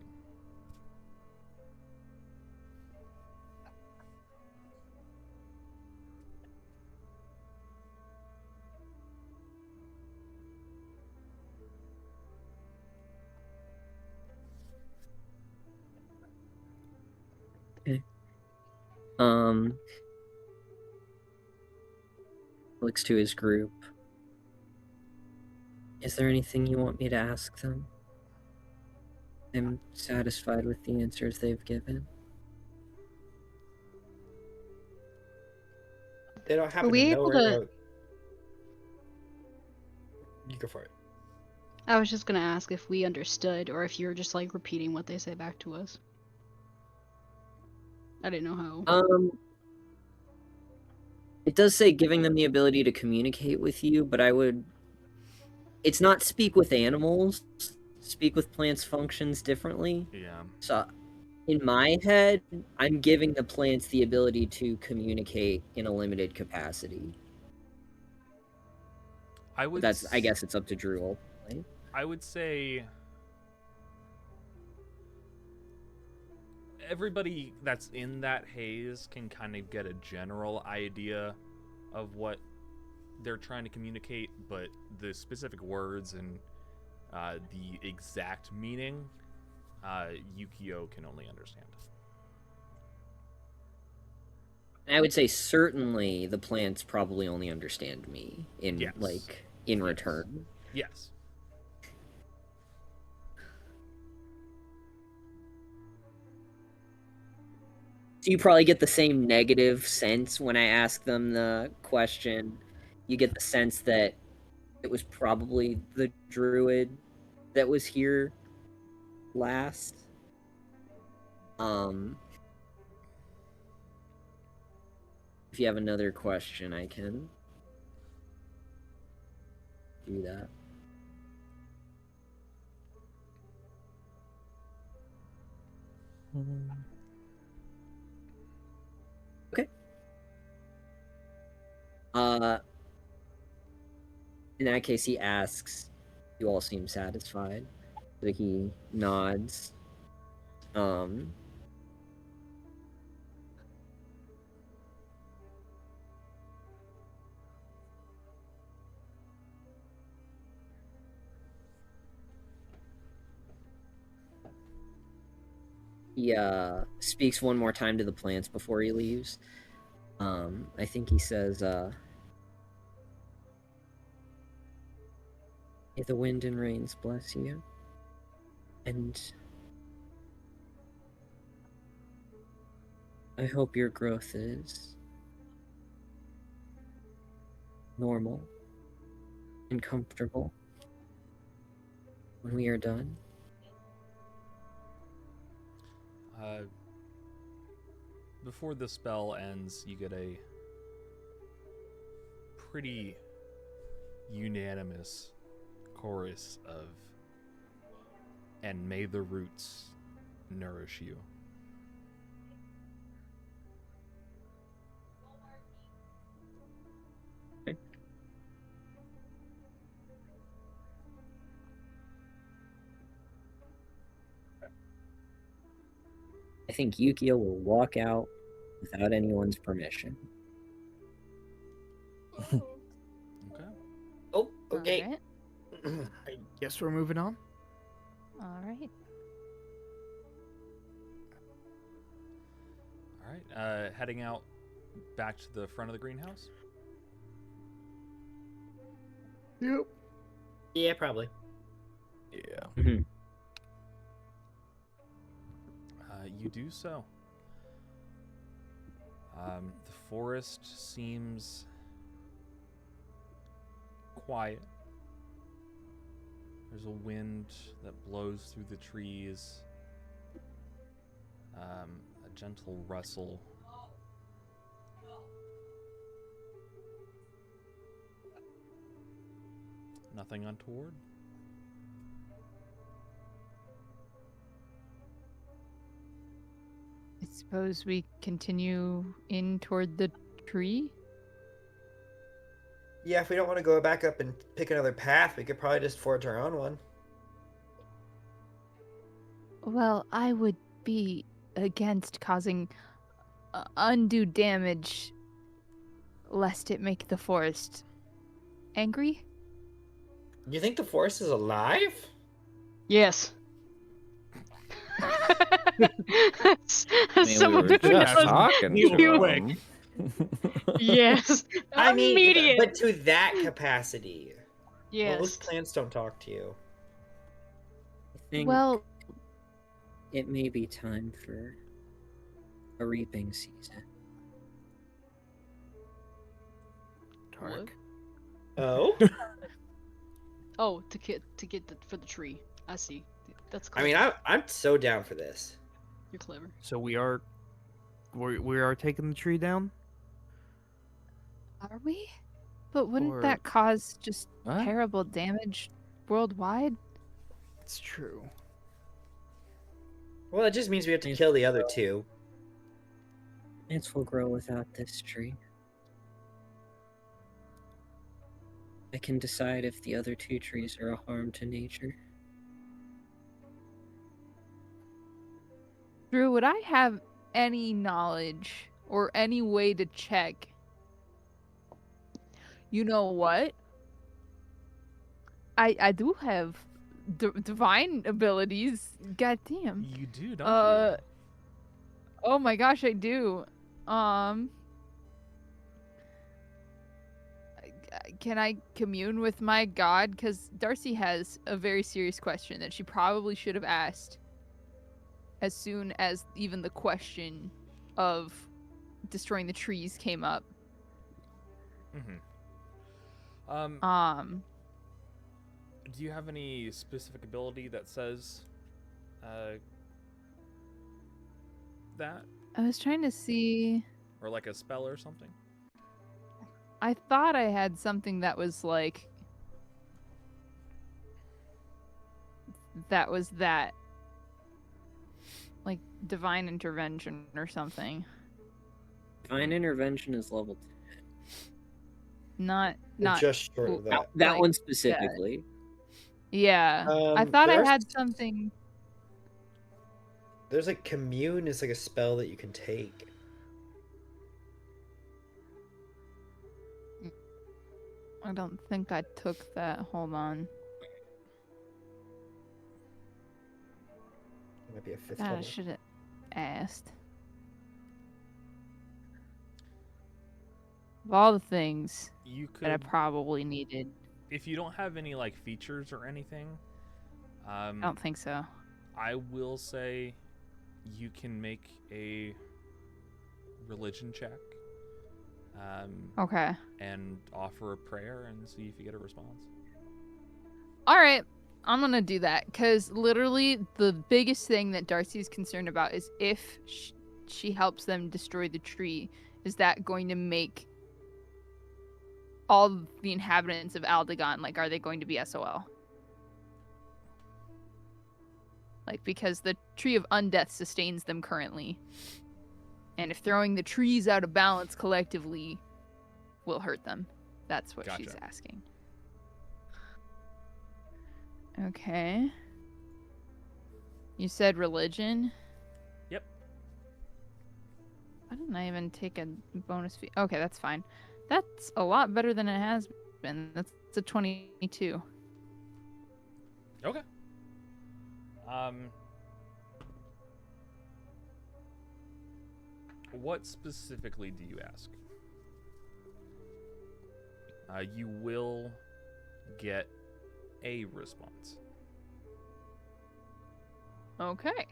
Okay. Looks to his group. Is there anything you want me to ask them? I'm satisfied with the answers they've given. They don't happen Were we to know able where to? to... You go for it. I was just gonna ask if we understood, or if you were just like repeating what they say back to us. I didn't know how. It does say giving them the ability to communicate with you, but I would... It's not speak with animals. Speak with plants functions differently. Yeah. So, in my head, I'm giving the plants the ability to communicate in a limited capacity. I would. I guess it's up to Drew ultimately. I would say everybody that's in that haze can kind of get a general idea of what they're trying to communicate, but the specific words and the exact meaning, Yukio can only understand. I would say certainly the plants probably only understand me in Yes. in return. Yes. So you probably get the same negative sense when I ask them the question. You get the sense that it was probably the druid that was here last. If you have another question, I can do that. Okay. In that case, he asks, "You all seem satisfied?" So he nods. He speaks one more time to the plants before he leaves. I think he says, "May the wind and rains bless you, and I hope your growth is normal and comfortable when we are done." Before the spell ends, you get a pretty unanimous chorus of "And may the roots nourish you." I think Yukio will walk out without anyone's permission. Okay. Oh, okay. All right. I guess we're moving on. All right. All right. Heading out back to the front of the greenhouse. Yep. Yeah, probably. Yeah. You do so. The forest seems quiet. There's a wind that blows through the trees. A gentle rustle. Nothing untoward. I suppose we continue in toward the tree. Yeah, if we don't want to go back up and pick another path, we could probably just forge our own one. Well, I would be against causing undue damage lest it make the forest angry. You think the forest is alive? Yes. I mean, we were just talking real to quick. him. Yes. I mean, Immediate. but to that capacity, Yes. most plants don't talk to you. I think Well, it may be time for a reaping season. Tark. Oh, Oh, to get for the tree. I see. That's I clever. mean, I'm so down for this. You're clever. So we are taking the tree down? are we? But wouldn't Or- that cause just Huh? terrible damage worldwide? It's true. Well, it just means we have to kill the other two. Plants will grow without this tree. I can decide if the other two trees are a harm to nature. Drew, would I have any knowledge or any way to check? You know what? I do have divine abilities. Goddamn. You do, don't you? Oh my gosh, I do. Can I commune with my god? Because Darcy has a very serious question that she probably should have asked as soon as even the question of destroying the trees came up. Mm-hmm. Do you have any specific ability that says that? I was trying to see. Or like a spell or something? I thought I had something that was like. That was that. Like divine intervention or something. Divine intervention is level 10. Not. Just short of that. That like, one specifically. Yeah. I thought I there's- had something. There's like commune is like a spell that you can take. I don't think I took that. Hold on. It might be a fifth God, I level. should have asked. Of all the things You that I could, probably needed, if you don't have any like features or anything, I don't think so. I will say you can make a religion check. Okay. And offer a prayer and see if you get a response. All right. I'm going to do that because literally the biggest thing that Darcy's concerned about is if she helps them destroy the tree, is that going to make all the inhabitants of Aldegon, like, are they going to be SOL? Like, because the Tree of Undeath sustains them currently. And if throwing the trees out of balance collectively will hurt them. That's what she's Gotcha. asking. Okay. You said religion? Yep. Why didn't I even take a bonus fee? Okay, that's fine. That's a lot better than it has been. That's a 22. Okay. What specifically do you ask? You will get a response. Okay.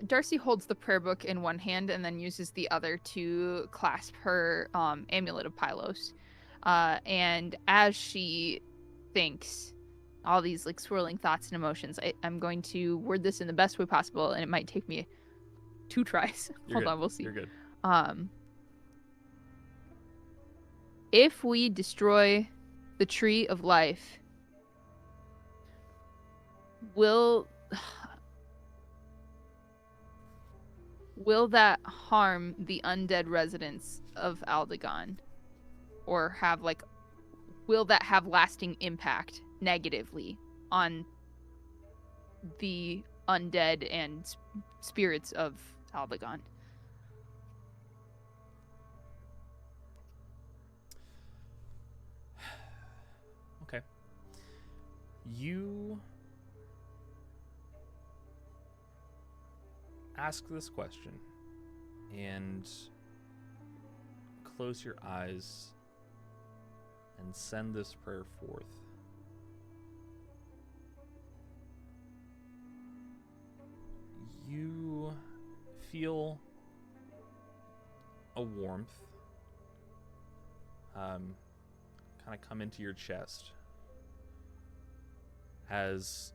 Darcy holds the prayer book in one hand and then uses the other to clasp her amulet of Pylos. And as she thinks all these like swirling thoughts and emotions, I'm going to word this in the best way possible, and it might take me 2 tries. You're Hold good. on, we'll see. You're good. If we destroy the tree of life, will that harm the undead residents of Aldegon? Or will that have lasting impact negatively on the undead and spirits of Aldegon? Okay. You ask this question, and close your eyes and send this prayer forth. You feel a warmth kind of come into your chest as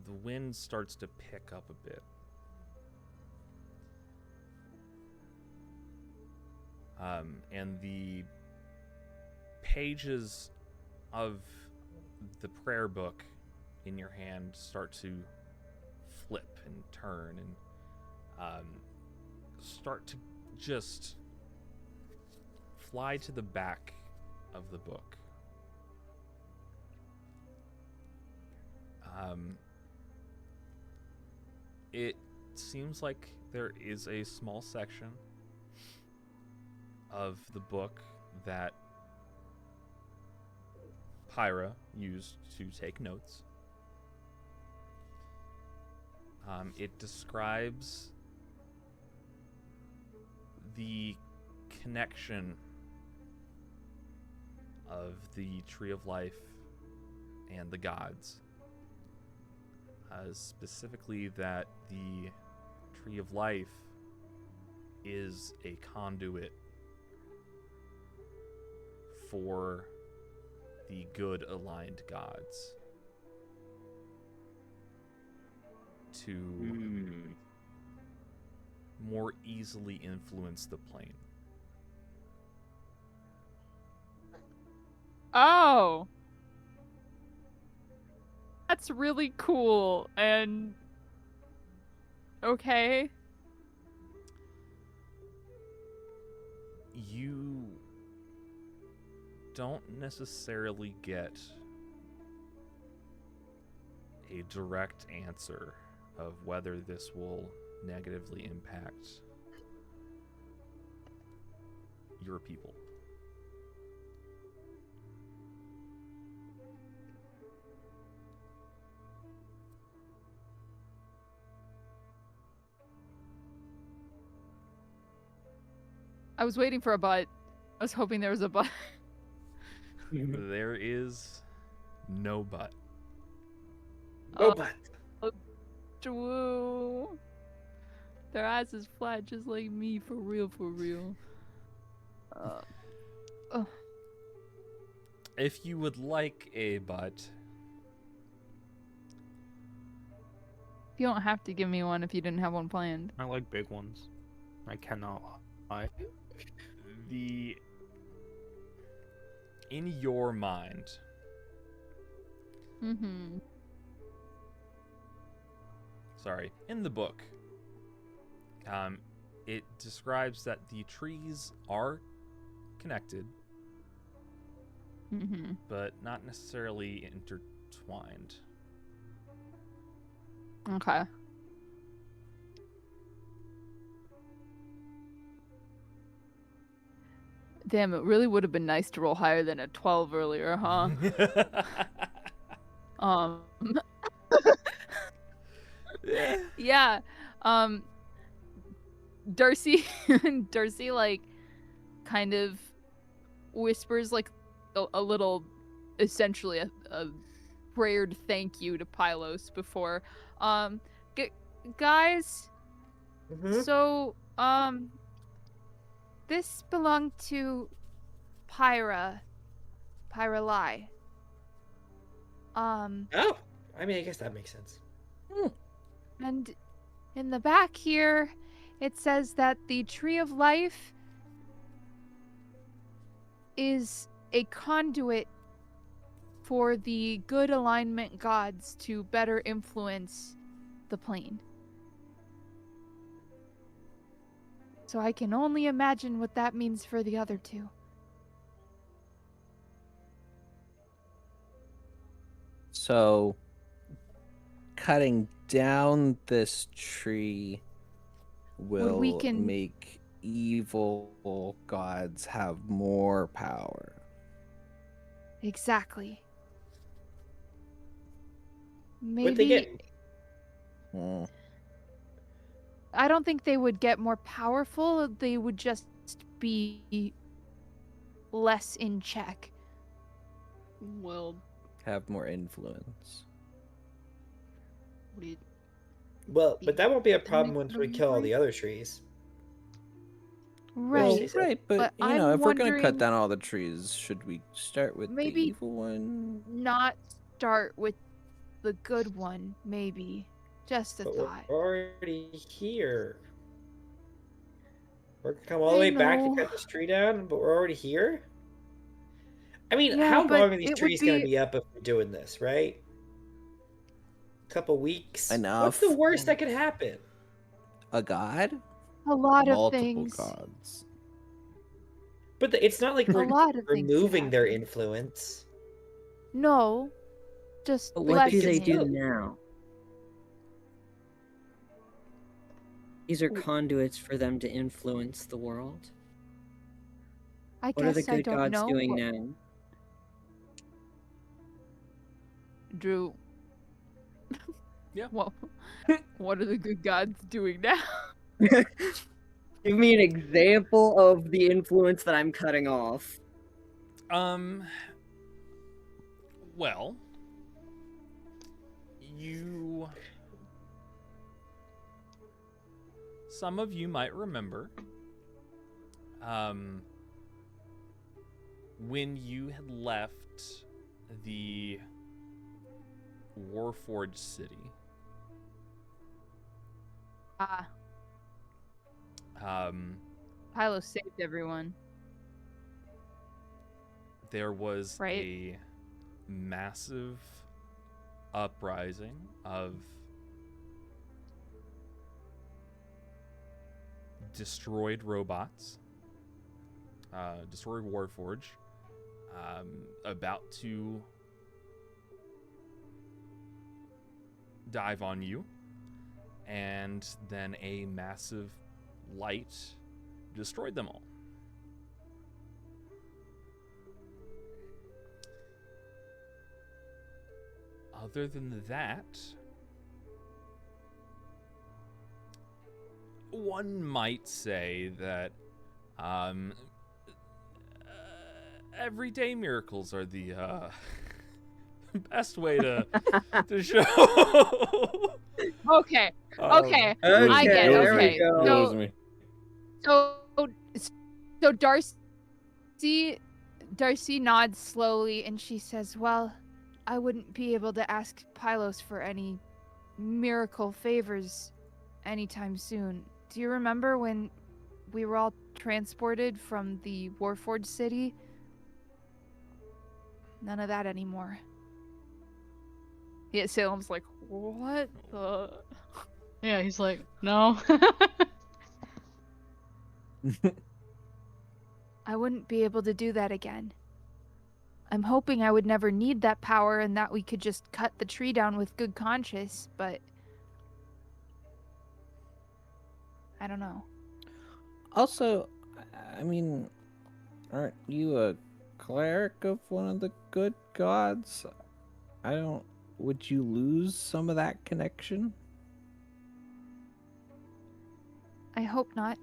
the wind starts to pick up a bit. And the pages of the prayer book in your hand start to flip and turn and start to just fly to the back of the book. It seems like there is a small section of the book that Pyra used to take notes. It describes the connection of the Tree of Life and the gods. Specifically that the Tree of Life is a conduit for the good aligned gods to more easily influence the plane. Oh. That's really cool. And okay. You don't necessarily get a direct answer of whether this will negatively impact your people. I was waiting for a but. I was hoping there was a but. There is no but. No but. Woo. Their eyes is flat just like me, for real, for real. If you would like a but, You don't have to give me one if you didn't have one planned. I like big ones. I cannot lie. in your mind, Mm-hmm. in the book, it describes that the trees are connected, Mm-hmm. but not necessarily intertwined. Okay. Damn, it really would have been nice to roll higher than a 12 earlier, huh? Um, yeah. Darcy, Darcy, like, kind of whispers, like, a little, essentially, a prayered thank you to Pylos before, guys, Mhm. so, this belonged to Pyra Lai. Oh, I mean, I guess that makes sense. And in the back here, it says that the Tree of Life is a conduit for the good alignment gods to better influence the plane. So I can only imagine what that means for the other two. So, cutting down this tree will weaken- make evil gods have more power. Exactly. What'd they Maybe get? Hmm. I don't think they would get more powerful. They would just be less in check. Well, Have more influence. we Well, but that won't be a problem Depending once we on kill all the the other trees. Right. She said. Right, but, But you know, I'm if we're gonna cut wondering- down all the trees, should we start with Maybe- the evil one? Not start with the good one, maybe. Just a But thought. we're already here. We're gonna come all the I way back to know. cut this tree down, but we're already here? I mean, Yeah, how but long are these it would trees gonna be- be up if we're doing this, right? Couple weeks? What's Enough. the worst that could happen? A god? A lot of Multiple things. gods. But it's not like A we're lot of things could removing their happen. influence. No. Just But what do they lessening. do now? These are conduits for them to influence the world. I What are the guess I good don't gods know. doing now? Drew. Yeah. Well, what are the good gods doing now? Give me an example of the influence that I'm cutting off. Well, some of you might remember, when you had left the Warforged city, Pilo saved everyone. there was Right. a massive uprising of destroyed robots, destroyed Warforge, about to dive on you, and then a massive light destroyed them all. Other than that, one might say that everyday miracles are the best way to show. Okay. Okay. I get it. there we Okay. go. So- Lose me. So Darcy nods slowly and she says, "Well, I wouldn't be able to ask Pylos for any miracle favors anytime soon. Do you remember when we were all transported from the Warforged city? None of that anymore." Yeah, Salem's like, "What the?" yeah, he's like, no. I wouldn't be able to do that again. I'm hoping I would never need that power and that we could just cut the tree down with good conscience, but I don't know. Also, I mean, aren't you a cleric of one of the good gods? Would you lose some of that connection? I hope not.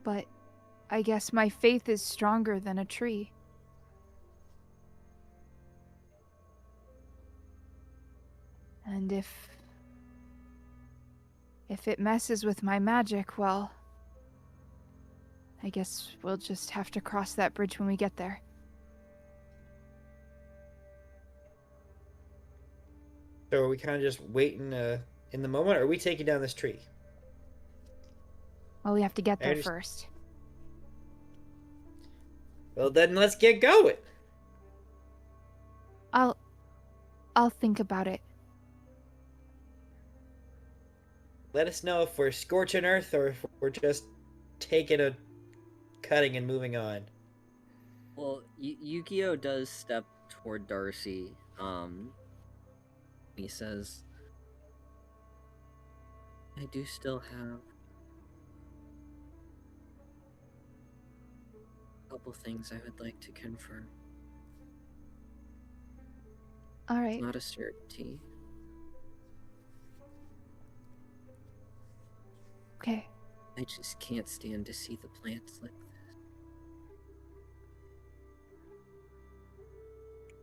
But I guess my faith is stronger than a tree. And if it messes with my magic, well, I guess we'll just have to cross that bridge when we get there. So are we kind of just waiting in the moment, or are we taking down this tree? Well, we have to get I there understand. first. Well, then let's get going. I'll think about it. Let us know if we're scorching earth or if we're just taking a cutting and moving on. Well, Yukio does step toward Darcy. He says, "I do still have a couple things I would like to confirm. All right. Not a certainty. okay. I just can't stand to see the plants like this.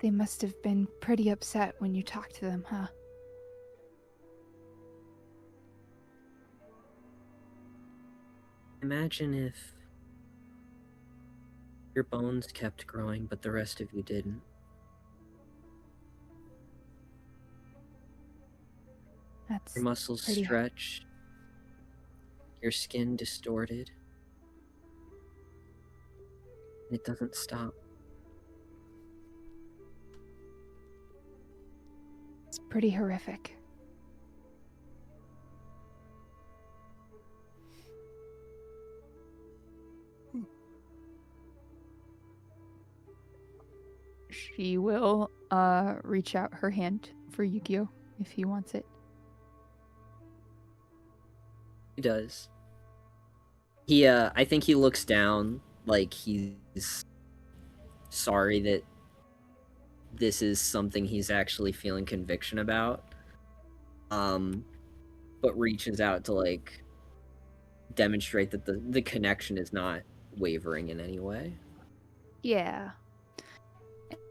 They must have been pretty upset when you talked to them, huh? Imagine if your bones kept growing, but the rest of you didn't. That's Your muscles pretty- stretched, your skin distorted, and it doesn't stop. It's pretty horrific. She will reach out her hand for Yukio if he wants it. He does. I think he looks down like he's sorry that this is something he's actually feeling conviction about. But reaches out to, like, demonstrate that the connection is not wavering in any way. Yeah.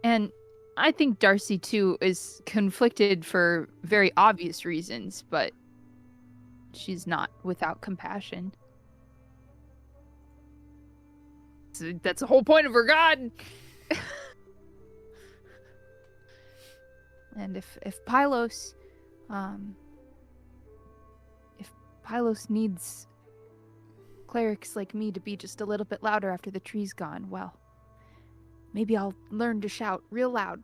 And I think Darcy, too, is conflicted for very obvious reasons, but she's not without compassion. So that's the whole point of her god! And if Pylos, if Pylos needs clerics like me to be just a little bit louder after the tree's gone, well, maybe I'll learn to shout real loud.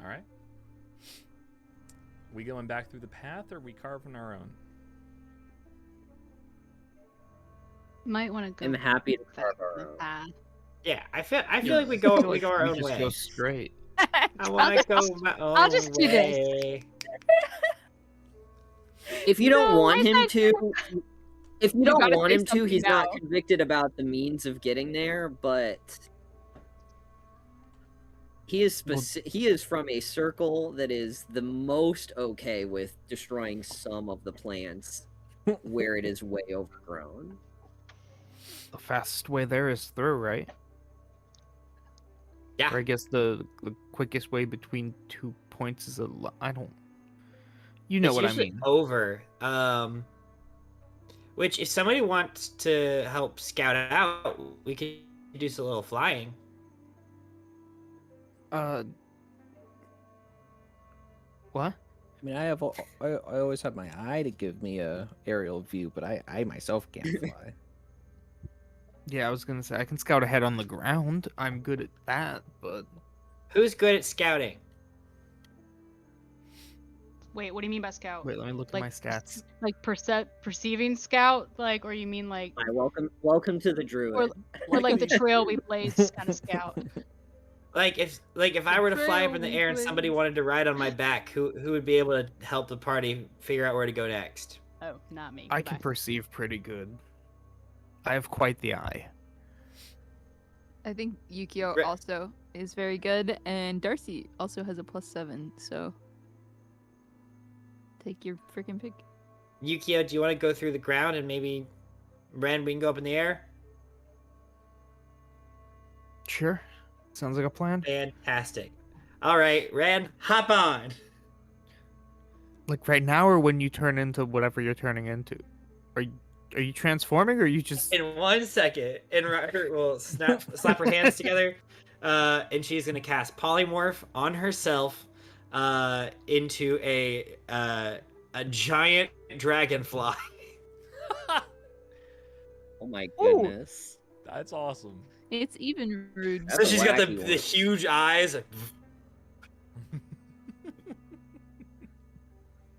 All right. We going back through the path, or we carving our own? Might want to go. I'm happy to back carve our the own. path. Yeah, I feel like we go our We own just way. go straight. I want to go my own I'll just do this. way. If you don't No, want I him thought- to, if you You don't gotta want say him to, something he's not now. convicted about the means of getting there, but he is he is from a circle that is the most okay with destroying some of the plants where it is way overgrown. The fastest way there is through, right? Yeah. Or I guess the quickest way between 2 points is I don't. You know It's what I usually mean. over. Which, if somebody wants to help scout it out, we could do some little flying. What? I mean, I always have my eye to give me a aerial view, but I myself can't fly. Yeah, I was gonna say I can scout ahead on the ground. I'm good at that, but Who's good at scouting? Wait, what do you mean by scout? wait, let me look at Like, my stats. Like perceiving scout, like, or you mean like, Hi, welcome to the druid. or like the trail we blaze kind of scout? Like if I were to fly up in the trail air and somebody leads. wanted to ride on my back, who would be able to help the party figure out where to go next? Oh, not me. I can Goodbye. perceive pretty good. I have quite the eye. I think Yukio Re- also is very good, and Darcy also has a +7, so take your freaking pick. Yukio, do you want to go through the ground and maybe Ren, we can go up in the air? Sure. Sounds like a plan. Fantastic. All right, Ren, hop on. Like right now, or when you turn into whatever you're turning into. Are you transforming, or are you just? In 1 second, and Roger will slap her hands together, and she's gonna cast polymorph on herself into a giant dragonfly. Oh my Ooh. goodness. That's awesome. It's even rude. So That's a she's got the wacky one. huge eyes. Like,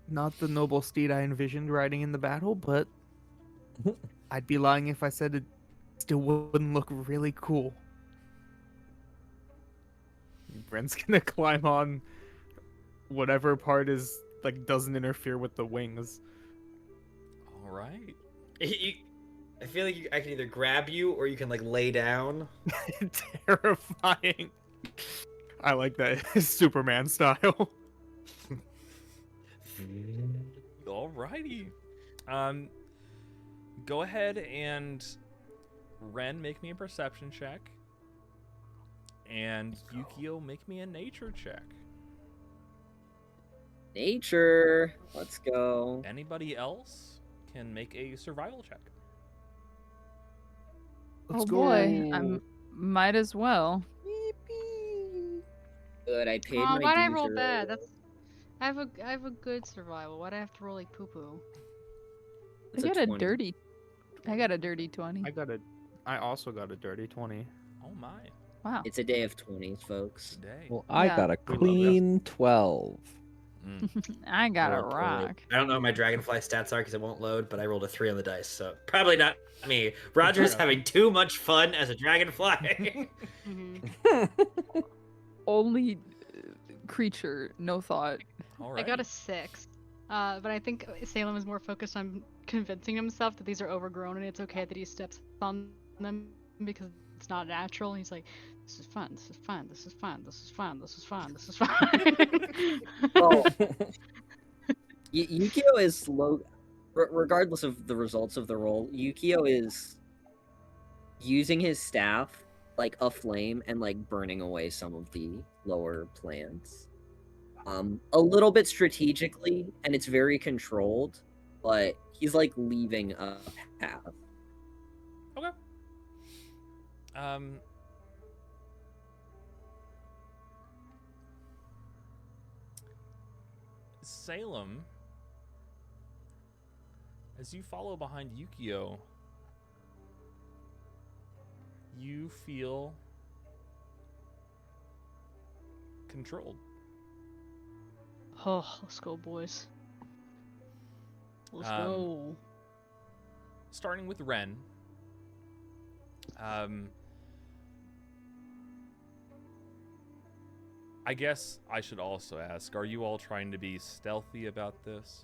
Not the noble steed I envisioned riding in the battle, but I'd be lying if I said it still wouldn't look really cool. Brent's gonna climb on whatever part is like doesn't interfere with the wings. All right. I feel like I can either grab you or you can like lay down. Terrifying. I like that Superman style. Alrighty. Go ahead and Ren, make me a perception check. And Yukio, make me a nature check. Nature. Let's go. Anybody else can make a survival check. Let's Oh go. boy, I might as well. Good. I paid Aw, my why'd I dues roll early. bad? I have a good survival. Why'd I have to roll like poo poo? It's I got a 20. dirty. I got a dirty 20. I also got a dirty 20. Oh my. Wow. It's a day of 20s, folks. Today. Well, I Yeah. got a We love clean 12. I got a Rolled poorly. rock. I don't know what my dragonfly stats are because it won't load, but I rolled a 3 on the dice, so probably not me. Roger's having too much fun as a dragonfly. Mm-hmm. Only creature, no thought. All I right. got a 6. But I think Salem is more focused on convincing himself that these are overgrown and it's okay that he steps on them because it's not natural. He's like, this is fun, this is fun, this is fun, this is fun, this is fun, this is fun. Oh, Yukio is slow. Regardless of the results of the roll, Yukio is using his staff like a flame and like burning away some of the lower plants. A little bit strategically, and it's very controlled, but he's like leaving a path. Okay. Salem, as you follow behind Yukio, you feel controlled. Oh, let's go, boys. Let's go. Starting with Ren. I guess I should also ask, are you all trying to be stealthy about this?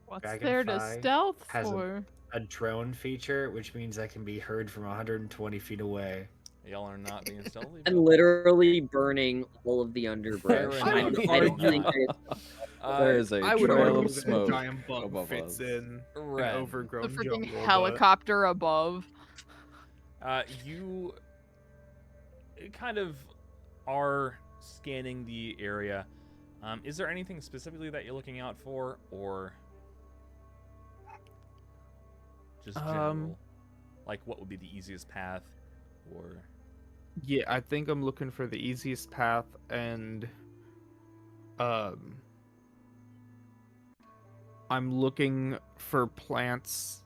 What's there to Dragonfly stealth has for? a drone feature, which means I can be heard from 120 feet away. Y'all are not being stealthy about And this? literally burning all of the underbrush. Fair I enough. don't think There is a I would trail argue of that smoke a giant bug above fits us. in an Ren. The overgrown freaking jungle. helicopter above. You kind of are scanning the area. Is there anything specifically that you're looking out for, or just general? Like, what would be the easiest path, or? Yeah, I think I'm looking for the easiest path, and I'm looking for plants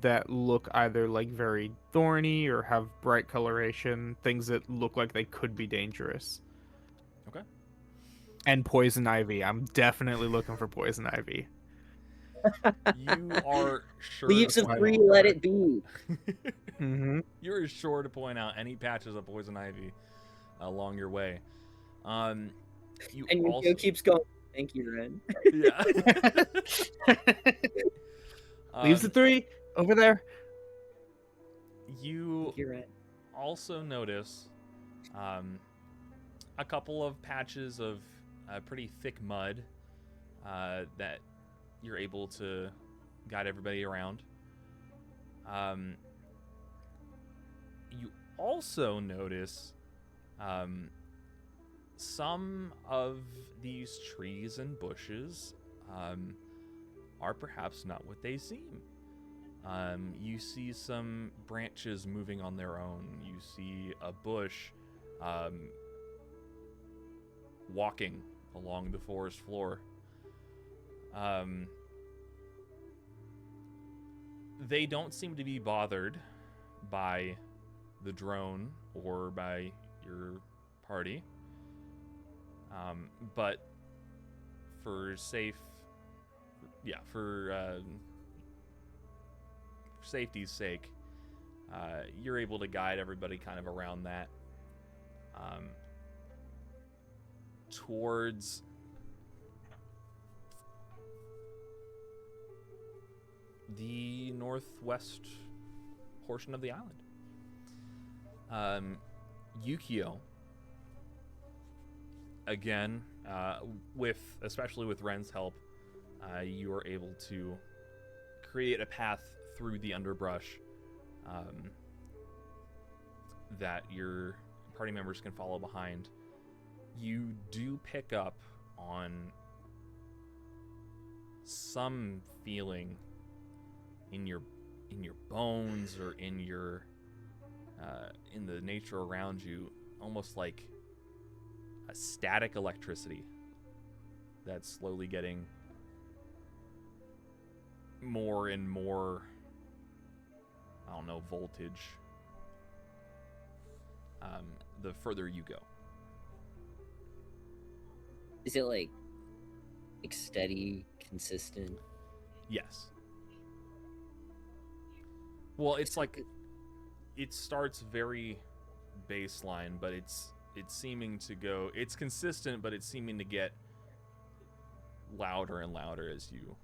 that look either like very thorny or have bright coloration, things that look like they could be dangerous. Okay. And poison ivy. I'm definitely looking for poison ivy. You are sure. leaves to of point three, out- let it be. Mm-hmm. You're sure to point out any patches of poison ivy along your way. You And also Yukio keeps going. Thank you, Ren. yeah. Leaves the 3 over there. You Thank you, Ren. also notice a couple of patches of pretty thick mud that you're able to guide everybody around. You also notice some of these trees and bushes are perhaps not what they seem. You see some branches moving on their own. You see a bush walking along the forest floor. They don't seem to be bothered by the drone or by your party. But for safety's sake, you're able to guide everybody kind of around that towards the northwest portion of the island. Yukio, again, especially with Ren's help, you are able to create a path through the underbrush that your party members can follow behind. You do pick up on some feeling in your bones or in the nature around you, almost like a static electricity that's slowly getting more and more, I don't know, voltage the further you go. Is it like steady, consistent? Yes. Well, it's like it starts very baseline, but it's seeming to go. It's consistent, but it's seeming to get louder and louder as you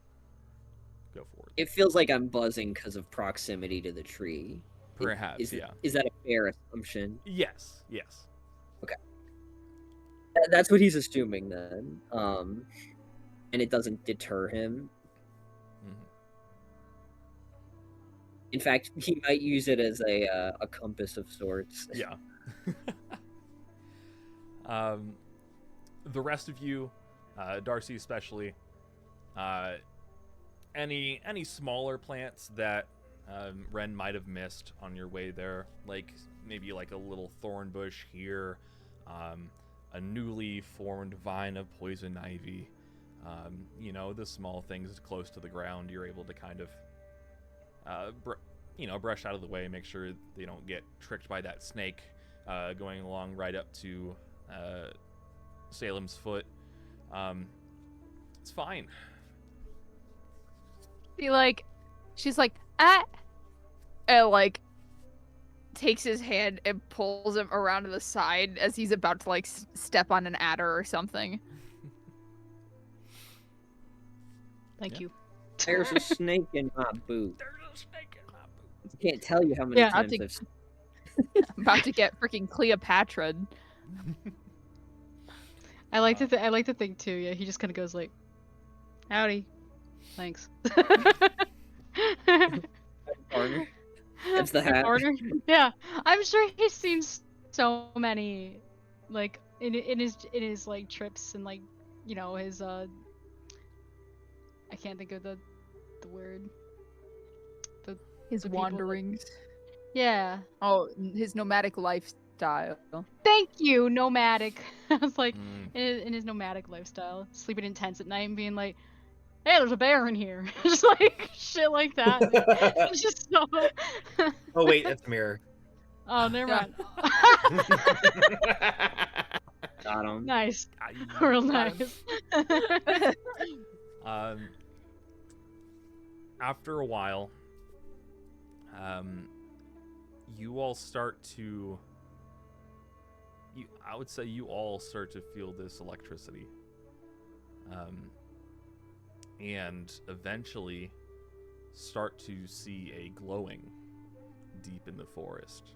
go forward. It feels like I'm buzzing because of proximity to the tree. Perhaps, yeah. Is that a fair assumption? Yes. Okay. That's what he's assuming then. And it doesn't deter him. Mm-hmm. In fact, he might use it as a compass of sorts. Yeah. The rest of you, Darcy especially, any smaller plants that Ren might have missed on your way there, like maybe like a little thorn bush here, a newly formed vine of poison ivy, the small things close to the ground, you're able to kind of brush out of the way, make sure they don't get tricked by that snake going along right up to Salem's foot. It's fine. She's like, ah, and like takes his hand and pulls him around to the side as he's about to like step on an adder or something. Thank you. There's a snake in my boot. There's a snake in my boot. I can't tell you how many times I'm about to get freaking Cleopatra. I like to think too. Yeah, he just kind of goes like, "Howdy, thanks." Partner. That's the hat. Partner. Yeah, I'm sure he's seen so many, like in his like trips and like his I can't think of the word. His the people that- wanderings. Yeah. Oh, his nomadic lifestyle. Thank you, nomadic. I was like, in his nomadic lifestyle, sleeping in tents at night and being like, "Hey, there's a bear in here," just like shit like that. It's just so. Oh wait, that's a mirror. Oh, never mind. Got him. Nice, real Got nice. After a while, you all start to. I would say you all start to feel this electricity. And eventually start to see a glowing deep in the forest.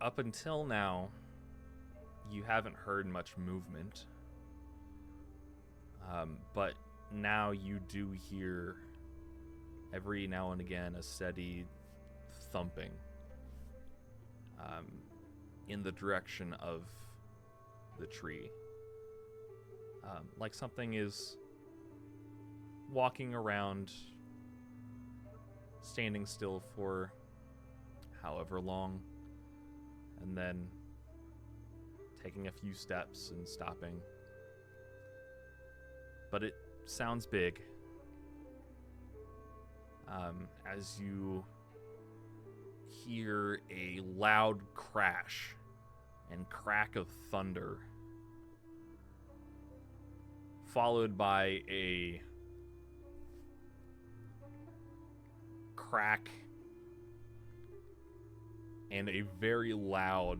Up until now, you haven't heard much movement. But now you do hear every now and again a steady thumping in the direction of the tree. Like something is walking around, standing still for however long, and then taking a few steps and stopping. But it sounds big. As you hear a loud crash and crack of thunder, followed by a crack and a very loud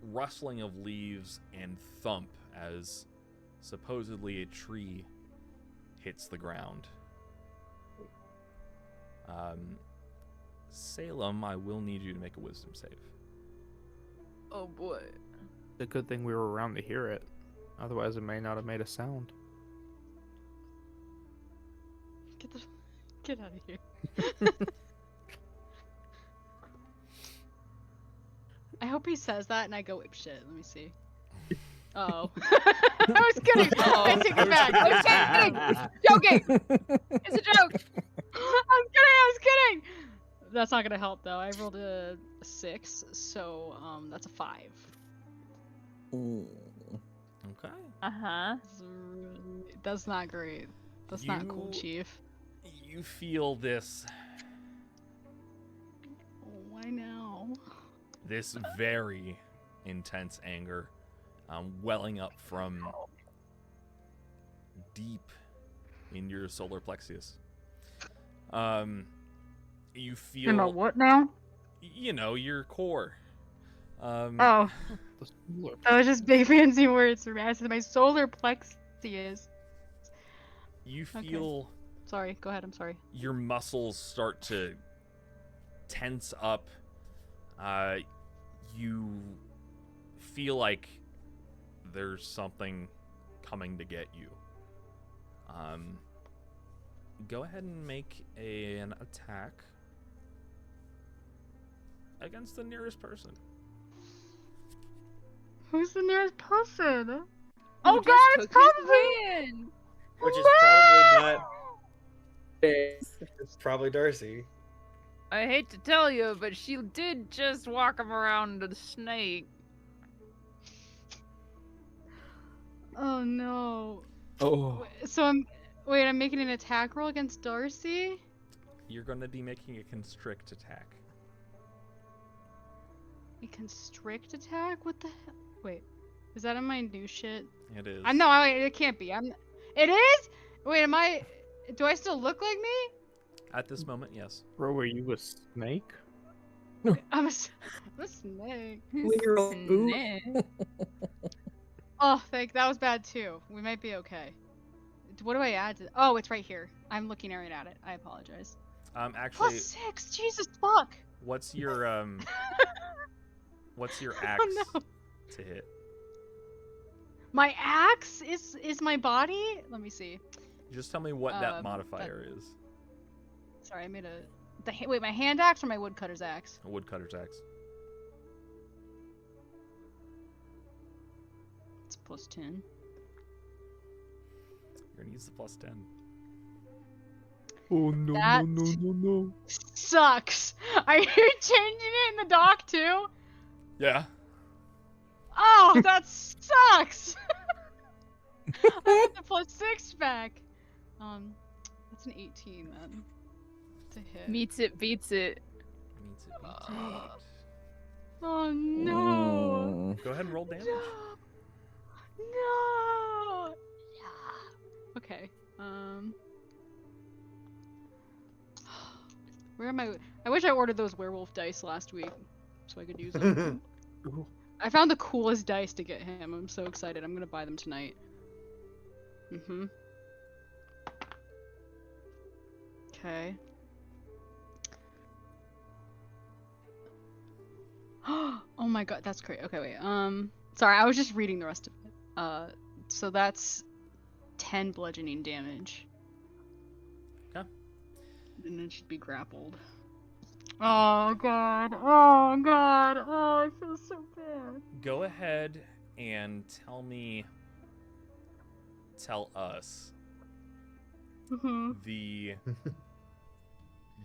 rustling of leaves and thump as supposedly a tree hits the ground. Salem, I will need you to make a wisdom save. Oh boy. It's a good thing we were around to hear it. Otherwise, it may not have made a sound. Get out of here. I hope he says that and I go, shit, let me see. Oh. I was kidding. I take it back. I was kidding. Joking. It's a joke. I was kidding. That's not gonna help though. I rolled a 6, so that's a 5. Okay. Uh-huh. That's not great. That's not cool, Chief. You feel this Why now? this very intense anger welling up from deep in your solar plexus. You feel what now? You know, your core. Oh, The solar that was just big fancy words for me. I said my solar plexus. You Okay. feel Sorry, go ahead. I'm sorry. your muscles start to tense up. You feel like there's something coming to get you. Go ahead and make an attack against the nearest person. Who's the nearest person? Who Oh just god, it's took his probably hand. Which is probably not. It's probably Darcy. I hate to tell you, but she did just walk him around the snake. Oh no. Oh. So I'm making an attack roll against Darcy? You're going to be making a constrict attack. A constrict attack? What the hell? Wait. Is that in my new shit? It is. No, it can't be. It is? Wait, do I still look like me? At this moment, yes. Bro, were you a snake? I'm a snake. Literal boot. Snake. Oh, that was bad too. We might be okay. What do I add to? Oh, it's right here. I'm looking right at it. I apologize. Actually, +6. Jesus fuck. what's your axe Oh, no. to hit? My axe is my body. Let me see. Just tell me what that modifier is. Sorry, I made wait, my hand axe or my woodcutter's axe? A woodcutter's axe. It's +10. You're gonna use the +10. Oh no, That- no. Sucks. Are you changing it in the dock too? Yeah. Oh, that sucks. I got the +6 back. That's an 18 then. To hit. Meets it, beats it. Means it beats it. Oh no. Go ahead and roll damage. No. Yeah. Okay. Where am I? I wish I ordered those werewolf dice last week so I could use them. I found the coolest dice to get him. I'm so excited. I'm gonna buy them tonight. Okay. Oh my god, that's great. Okay, wait. Sorry, I was just reading the rest of it. So that's 10 bludgeoning damage. Okay. And it should be grappled. Oh god. Oh god. Oh, I feel so bad. Go ahead and tell us the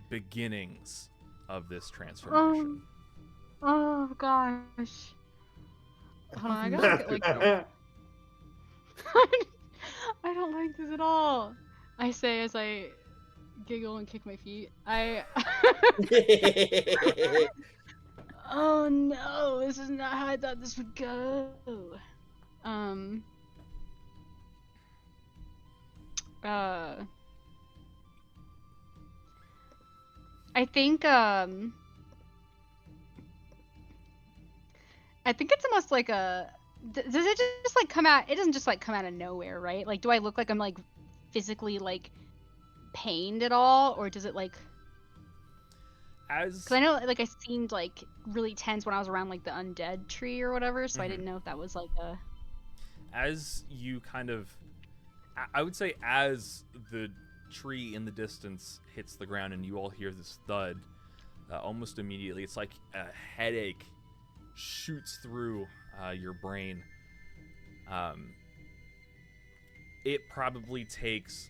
beginnings of this transformation. Oh gosh. Hold on, I gotta get like. I don't like this at all. I say as I giggle and kick my feet. Oh no, this is not how I thought this would go. I think I think it's almost like a does it just like come out? It doesn't just like come out of nowhere, right? Like, do I look like I'm like physically like pained at all, or does it like? As Because I know like I seemed like really tense when I was around like the undead tree or whatever, so I didn't know if that was like a. as you kind of, I would say, as the tree in the distance hits the ground and you all hear this thud, almost immediately, it's like a headache shoots through your brain. It probably takes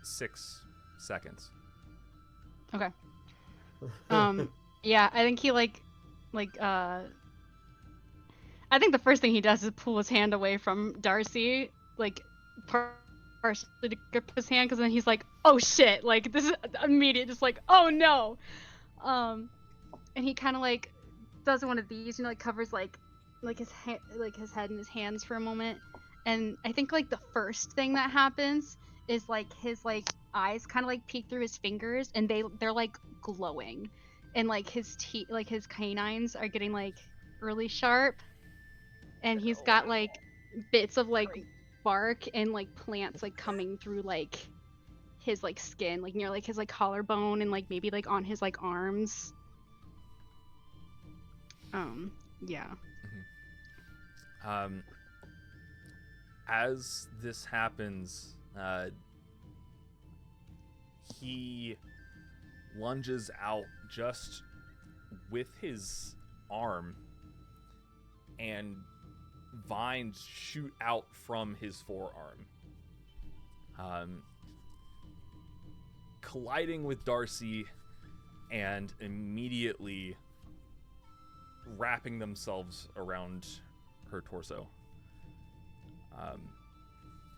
6 seconds. Okay. Yeah, I think he I think the first thing he does is pull his hand away from Darcy, like partially to grip his hand, because then he's like, "Oh shit!" Like this is immediate, just like, "Oh no!" And he kind of like does one of these, like covers like his his head in his hands for a moment, and I think like the first thing that happens is like his like eyes kind of like peek through his fingers, and they're like glowing, and like his teeth, like his canines are getting like really sharp, and he's got like bits of like bark and like plants like coming through like his like skin, like near like his like collarbone and like maybe like on his like arms. Yeah. As this happens, he lunges out just with his arm, and vines shoot out from his forearm, colliding with Darcy and immediately wrapping themselves around her torso.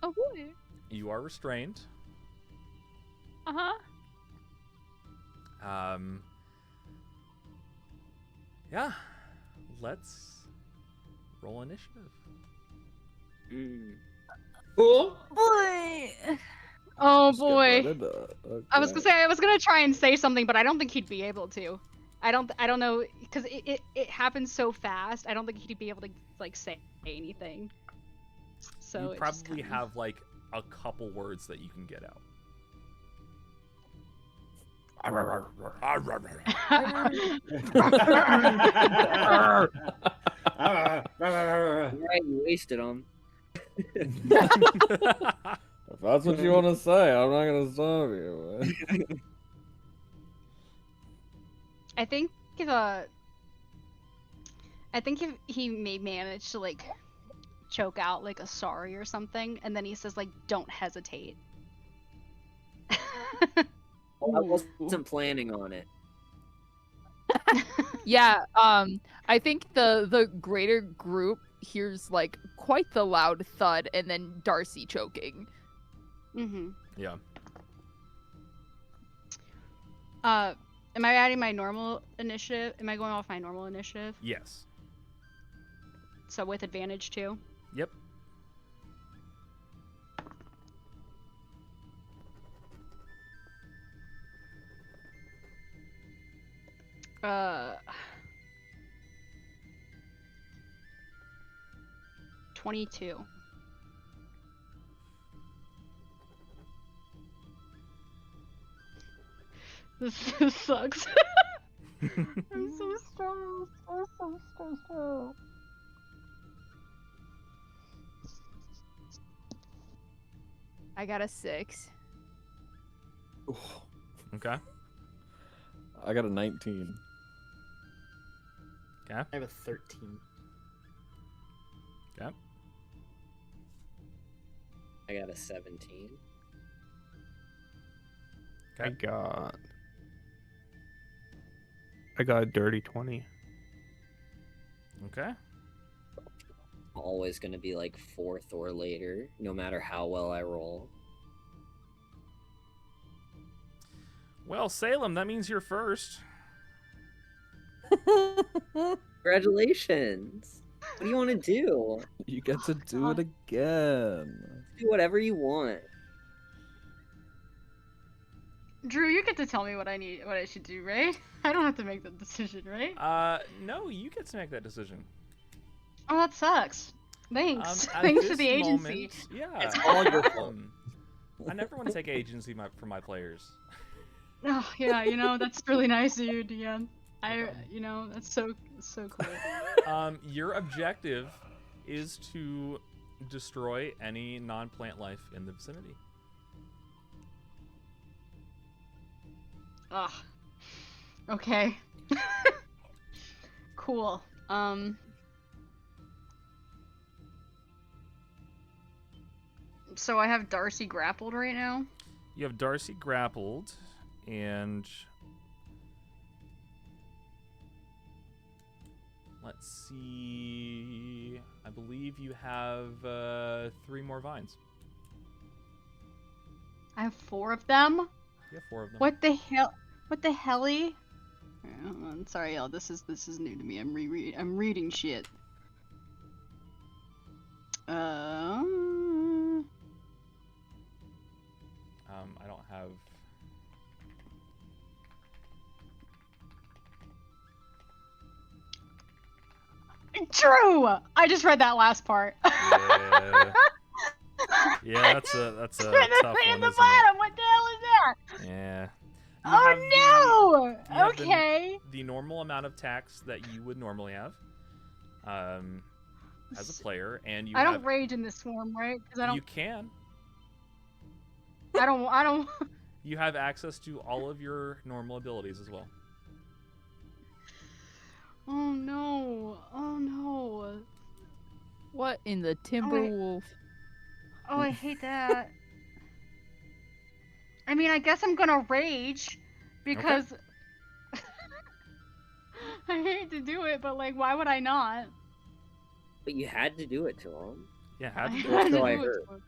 Oh boy. You are restrained. Uh-huh. Yeah. Let's roll initiative. Cool. Boy. Oh Just get boy. right into it. I was gonna say I was gonna try and say something, but I don't think he'd be able to. I don't know, because it happens so fast. I don't think he'd be able to like say anything. So You it just probably kinda- have like a couple words that you can get out. Right, you wasted them. If that's what you want to say, I'm not gonna stop you. I think if he may manage to like choke out like a sorry or something, and then he says like, "Don't hesitate." I wasn't planning on it. Yeah, I think the greater group hears like quite the loud thud and then Darcy choking. Mm-hmm. Yeah. Am I adding my normal initiative? Am I going off my normal initiative? Yes. So with advantage too? Yep. Uh, 22. This sucks. I'm so strong. So. I got a 6. Okay. I got a 19. Okay. I have a 13. Okay. I got a 17. I got a dirty 20. Okay. Always gonna be like 4th or later, no matter how well I roll. Well, Salem, that means you're first. Congratulations! What do you want to do? You get to do it again. Do whatever you want. Drew, you get to tell me what I should do, right? I don't have to make the decision, right? No, you get to make that decision. Oh, that sucks. Thanks. At Thanks for this the agency. moment, yeah. It's all your fault. I never want to take agency from my players. Oh, yeah, that's really nice of you, DM. problem. That's so cool. Your objective is to destroy any non-plant life in the vicinity. Ugh. Okay. Cool. So I have Darcy grappled right now. You have Darcy grappled, and let's see. I believe you have 3 more vines. I have 4 of them. You have 4 of them. What the hell? What the helly? I'm sorry, y'all. This is new to me. I'm reading shit. I don't have. True. I just read that last part. Yeah. Yeah, that's a Read tough the one, thing in the isn't bottom. What the hell is that? it? Yeah. You Oh have no! you have Okay. the normal amount of attacks that you would normally have, as a player, and you I have. don't rage in this form, right? Because I You don't. can. I don't. You have access to all of your normal abilities as well. Oh no! Oh no! What in the Timberwolf? Oh, I hate that. I mean, I guess I'm gonna rage because I hate to do it, but like, why would I not? But you had to do it to him. Yeah, had to I do had it. to So I do it heard. to him.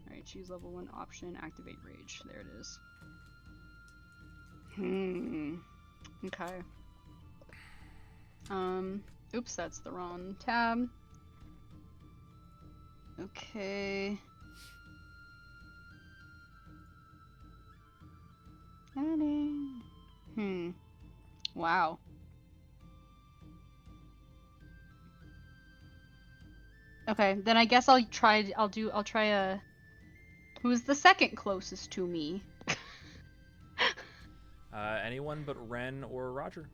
Alright, choose level 1 option, activate rage. There it is. Okay. Oops, that's the wrong tab. Okay. Wow. Okay, then I guess I'll try a who's the second closest to me? Anyone but Ren or Roger.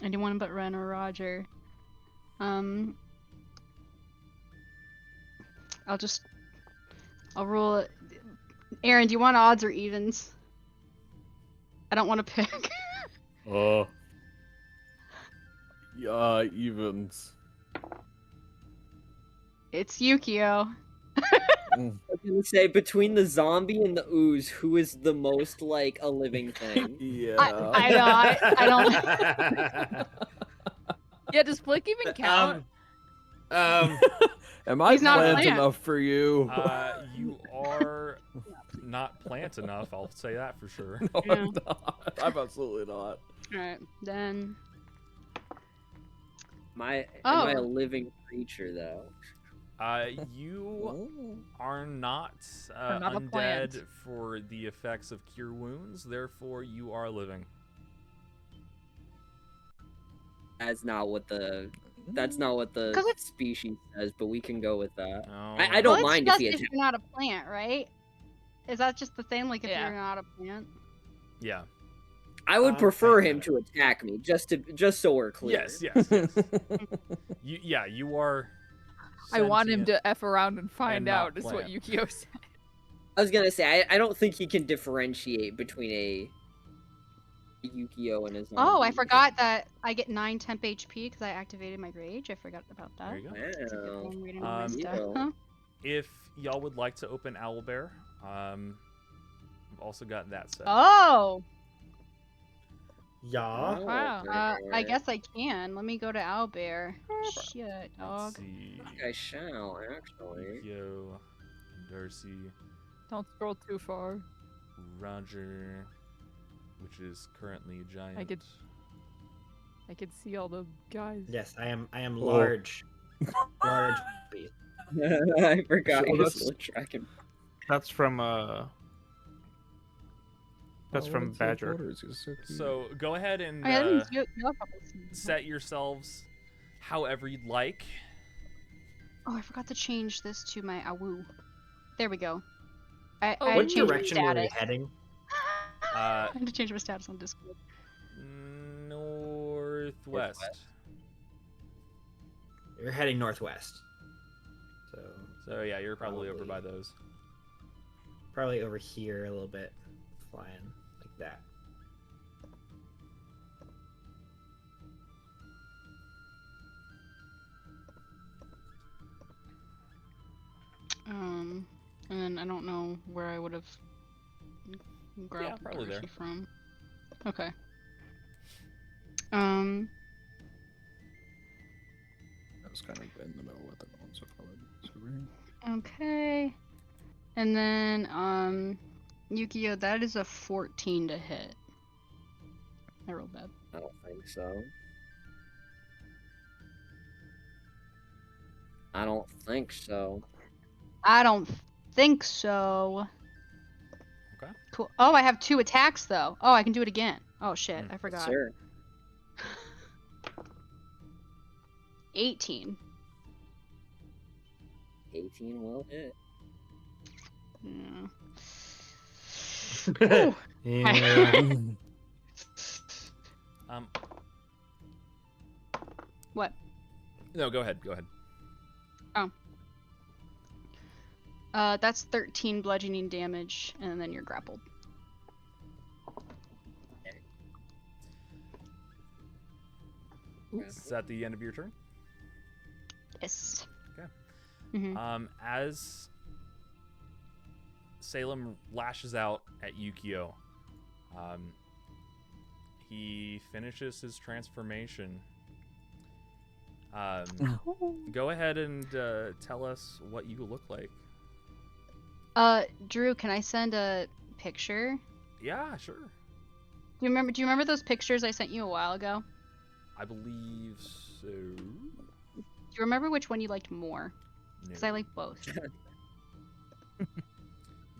Anyone but Ren or Roger. I'll roll it. Aaron, do you want odds or evens? I don't want to pick. Evens. It's Yukio. I was gonna say, between the zombie and the ooze, who is the most like a living thing? Yeah. I know. I don't. Yeah, does Flick even count? Am I He's not a plant plant. enough for you? You are not plant enough. I'll say that for sure. No, Yeah. I'm not. I'm absolutely not. Alright, then. Am I a Oh. living creature though? You are not, not a undead plant. for the effects of cure wounds. Therefore, you are living. That's not what the 'Cause it's- species says, but we can go with that. Oh, I don't Well, it's mind if just he if attacks. you're not a plant, right? Is that just the thing? Like if Yeah. you're not a plant? Yeah. I would I prefer get him it. to attack me, just so we're clear. Yes. You are. I want him sentient. to F around and find and not out, is what plant. Yukio said. I was gonna say I don't think he can differentiate between a Yukio and his. Oh, I forgot that I get 9 temp HP because I activated my rage. I forgot about that. There you go. That's a good Wow. one, reading all my Um, stuff. Ew. Huh? If y'all would like to open Owlbear, I've also got that set. Oh! Yeah. Wow. I guess I can. Let me go to Owlbear. Shit, Let's dog. see. I shall actually. Yukio, Darcy, Don't scroll too far. Roger, which is currently a giant. I could see all the guys. Yes, I am large. Large beast. I forgot So he was that's- tracking. That's from That's from Badger. So go ahead and Oh, yeah, that means you'll probably see them. set yourselves however you'd like. Oh, I forgot to change this to my awoo. There we go. I Oh, had What to change my direction were we status. heading? I had to change my status on Discord. Northwest. You're heading northwest. So yeah, you're probably over by those. Probably over here a little bit, flying like that. And then I don't know where I would have grabbed probably there. Darcy from. Okay. That was kind of in the middle of the one, so probably over here. Okay. And then, Yukio, that is a 14 to hit. I rolled that. I don't think so. I don't think so. I don't think so. Okay. Cool. Oh, I have 2 attacks, though. Oh, I can do it again. Oh, shit. I forgot. Sure. 18. 18 will hit. Yeah. Yeah. What? No, go ahead. Go ahead. That's 13 bludgeoning damage, and then you're grappled. Is that the end of your turn? Yes. Okay. Mm-hmm. As Salem lashes out at Yukio, he finishes his transformation. Go ahead and tell us what you look like. Drew, can I send a picture? Yeah, sure. Do you remember those pictures I sent you a while ago? I believe so. Do you remember which one you liked more? Because I like both.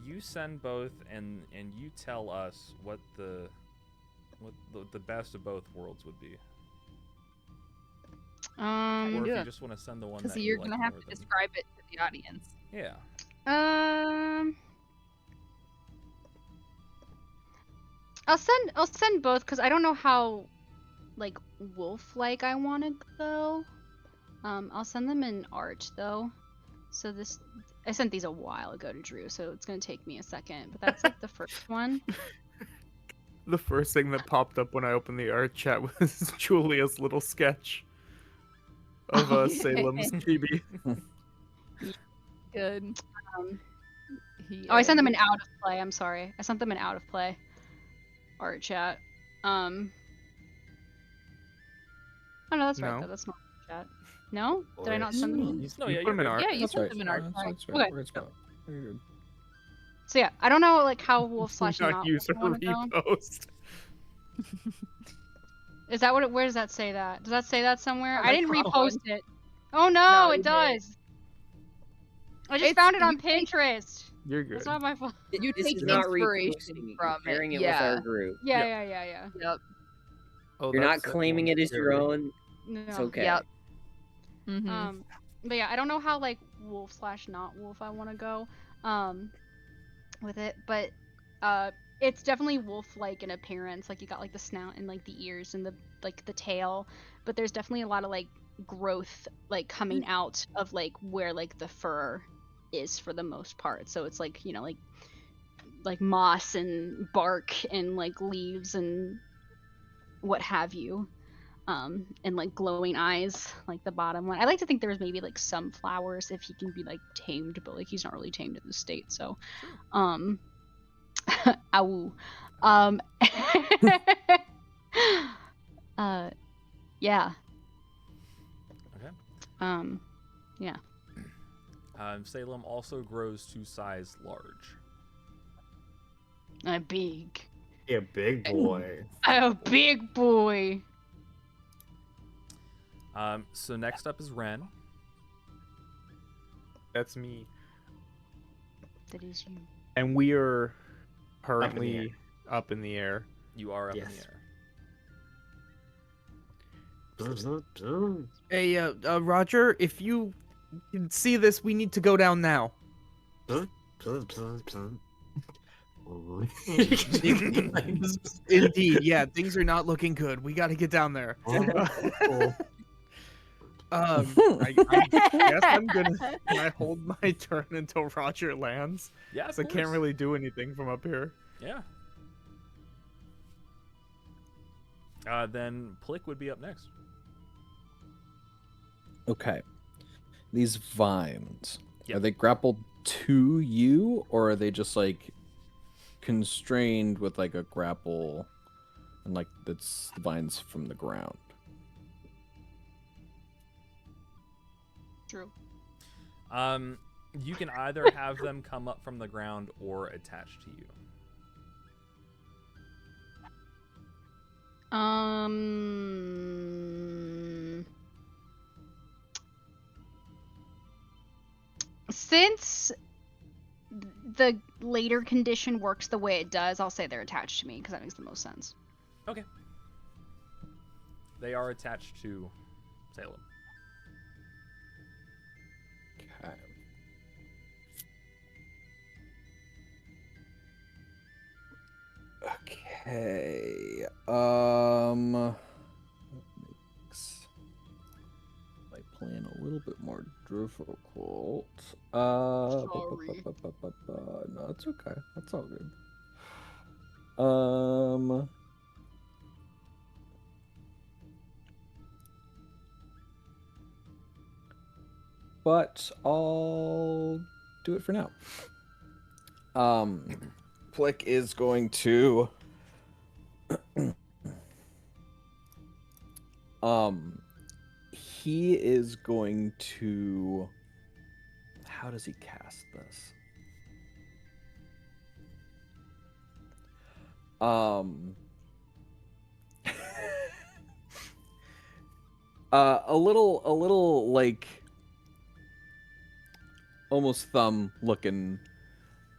You send both, and you tell us what the best of both worlds would be. Or if you just want to send the one Because that you're you like gonna have more to than- describe it to the audience. Yeah. I'll send both because I don't know how like wolf-like I want to go. I'll send them in art though. So I sent these a while ago to Drew, so it's gonna take me a second. But that's like the first one. The first thing that popped up when I opened the art chat was Julia's little sketch of Salem's chibi. Good. I sent them in out of play. I'm sorry. I sent them in out of play art chat. Oh no, that's right No. though. That's not chat. No? Did I not send them? No, You yeah, put 'em in you're art. Yeah, you That's sent right. them in art. That's Sorry. right. Okay. We're good spot. You're good. So yeah, I don't know like how wolf Do slash not not use wolf a I wanna go. repost. Is that what? Where does that say that? Does that say that somewhere? On I the didn't top repost one. it. Oh no, No, it you does. I just It's- found it on you take- Pinterest. You're good. That's not my fault. You This take is not inspiration reposting, from you're sharing it. it Yeah. with our group. Yeah. Yep. Oh, You're not that's that claiming one. it as your own. No. It's okay. Yep. Mm-hmm. But yeah, I don't know how like wolf slash not wolf I want to go, with it. But it's definitely wolf-like in appearance. Like you got like the snout and like the ears and the tail. But there's definitely a lot of like growth like coming out of like where like the fur is for the most part. So it's like, you know, like moss and bark and like leaves and what have you. And like glowing eyes, like the bottom one. I like to think there was maybe like some flowers if he can be like tamed, but like he's not really tamed in this state. So, ow. Yeah. Okay. Yeah. Salem also grows to size large. A big. Yeah, big boy. A big boy. So next up is Ren. That's me. That is you. And we are Up in the currently up in the air. You are up in Yes. the air. Hey, Roger, if you can see this, we need to go down now. Indeed, yeah, things are not looking good. We got to get down there. I guess I'm gonna. Can I hold my turn until Roger lands? Yeah, of 'Cause I can't course. really do anything from up here. Yeah. Then Plick would be up next. Okay. These vines, Yep. are they grappled to you, or are they just like constrained with like a grapple and like that's the vines from the ground? True. You can either have them come up from the ground or attach to you. Since the later condition works the way it does, I'll say they're attached to me because that makes the most sense. Okay. They are attached to Salem. Okay. Okay. Makes my plan a little bit more difficult. Sorry. No, it's okay. That's all good. But I'll do it for now. Plick is going to he is going to, how does he cast this? A little like almost thumb looking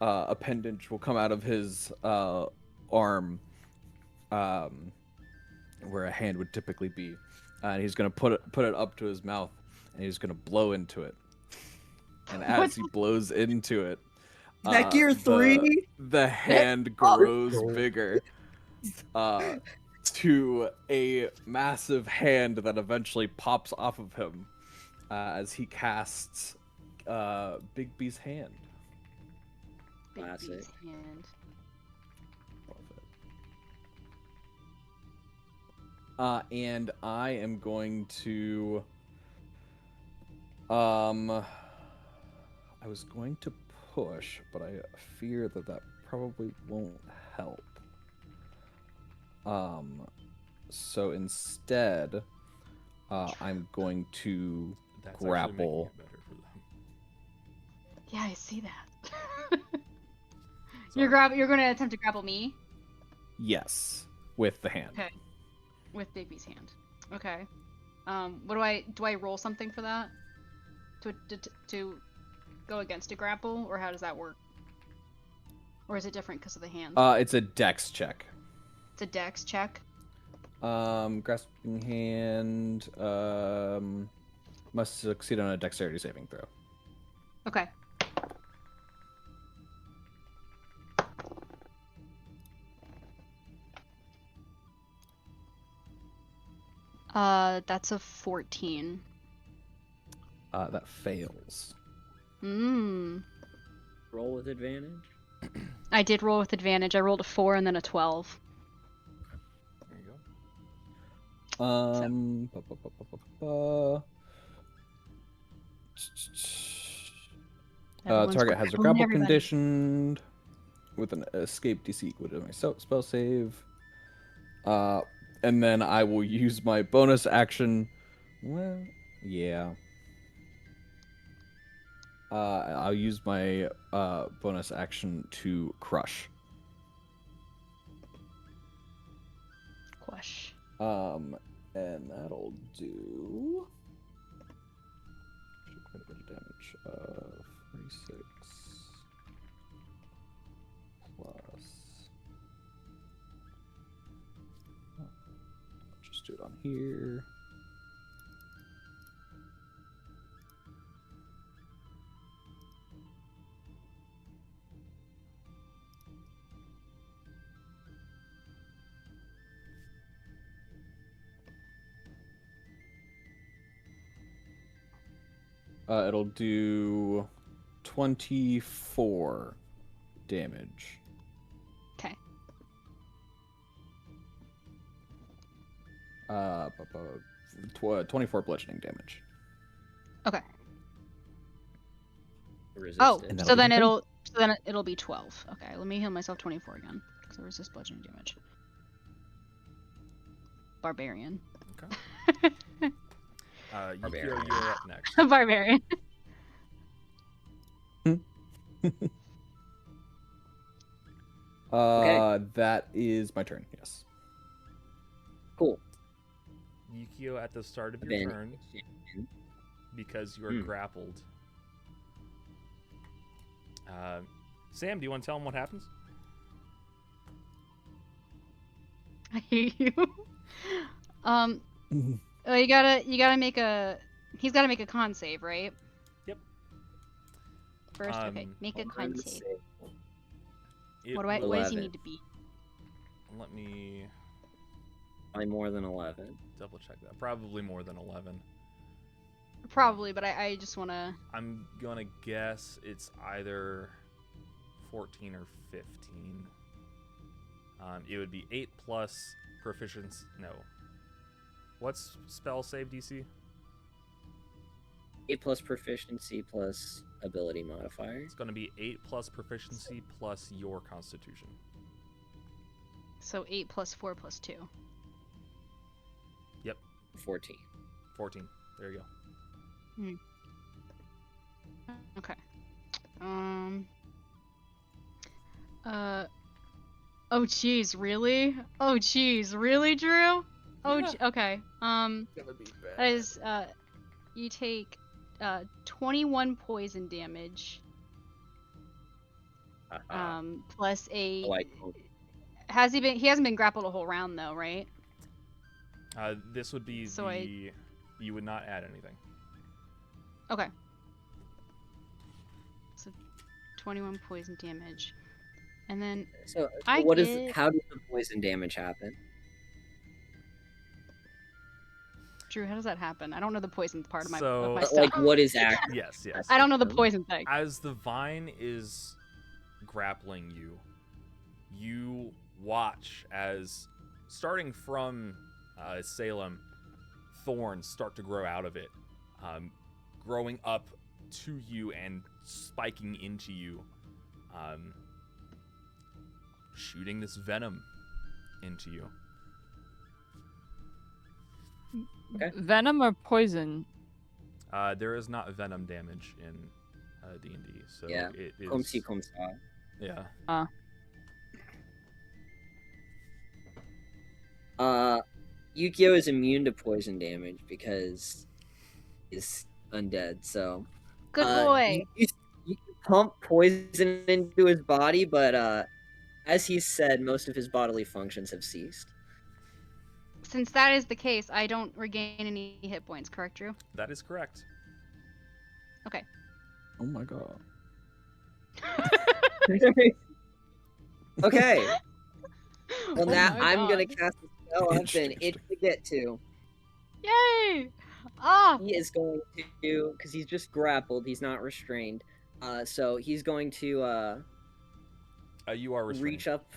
appendage will come out of his arm, where a hand would typically be, and he's gonna put it up to his mouth, and he's gonna blow into it. And as he blows into it, Is that gear 3? the hand grows bigger, to a massive hand that eventually pops off of him, as he casts Bigby's hand. Classic. Bigby's hand. And I am going to I was going to push, but I fear that probably won't help. So instead, I'm going to That's actually making grapple. it better for them. Yeah, I see that. Sorry. You're gonna attempt to grapple me Yes, with the hand. Okay. with Bigby's hand. Okay. Do I roll something for that? To go against a grapple, or how does that work? Or is it different because of the hand? It's a dex check. It's a dex check. Grasping hand must succeed on a dexterity saving throw. Okay. That's a 14. That fails. Mmm. Roll with advantage. I did roll with advantage. I rolled a 4 and then a 12. There you go. Everyone's Target has a grappling grapple everybody. conditioned with an escape DC equal to my spell save. And then I will use my bonus action. Well, yeah. I'll use my bonus action to crush. Quash. And that'll do quite a bit of damage. 46 plus on here. It'll do 24 damage. Okay. 24 bludgeoning damage. Okay. Resisted. And So that'll then be my it'll be 12. Okay, let me heal myself 24 again because I resist bludgeoning damage. Barbarian. Okay. Yukio, Barbarian. you're up next. Barbarian. That is my turn, yes. Cool. Yukio, at the start of your Then- turn, because you are Hmm. grappled. Sam, do you want to tell him what happens? I hear you. Oh, you gotta make a. He's gotta make a con save, right? Yep. First, okay, make a con Con save. It What does he 11. need to be? Let me Probably more than 11. double check that. Probably more than 11. Probably, but I just wanna. I'm gonna guess it's either 14 or 15. It would be 8 plus proficiency. No. What's spell save DC? 8 plus proficiency plus ability modifier. It's gonna be 8 plus proficiency plus your constitution. So 8 plus 4 plus 2. 14. 14. There you go. Okay. Oh jeez, really? Oh jeez, really, Drew? Oh, Yeah. okay. That is, you take 21 poison damage. Plus a. Like, He hasn't been grappled a whole round though, right? This would be So you would not add anything. Okay. So 21 poison damage. And then so I what is? get- How does the poison damage happen? Drew, how does that happen? I don't know the poison part of my, So- of my But, stuff. like, what is actually? Yes, yes. I don't know the poison thing. As the vine is grappling you, you watch as, starting from Salem, thorns start to grow out of it, growing up to you and spiking into you, shooting this venom into you. Okay. Venom or poison? There is not venom damage in D&D, so Yeah. it is. Comme ci, comme ça. Yeah. Yukio is immune to poison damage because he's undead. So Good boy. You can pump poison into his body, but as he said, most of his bodily functions have ceased. Since that is the case, I don't regain any hit points, correct, Drew? That is correct. Okay. Oh my god. Okay. Well, Oh now my I'm gonna God. cast a spell on an itch to get to. Yay! Ah! He is going to, because he's just grappled. He's not restrained. So he's going to You are restrained. reach up.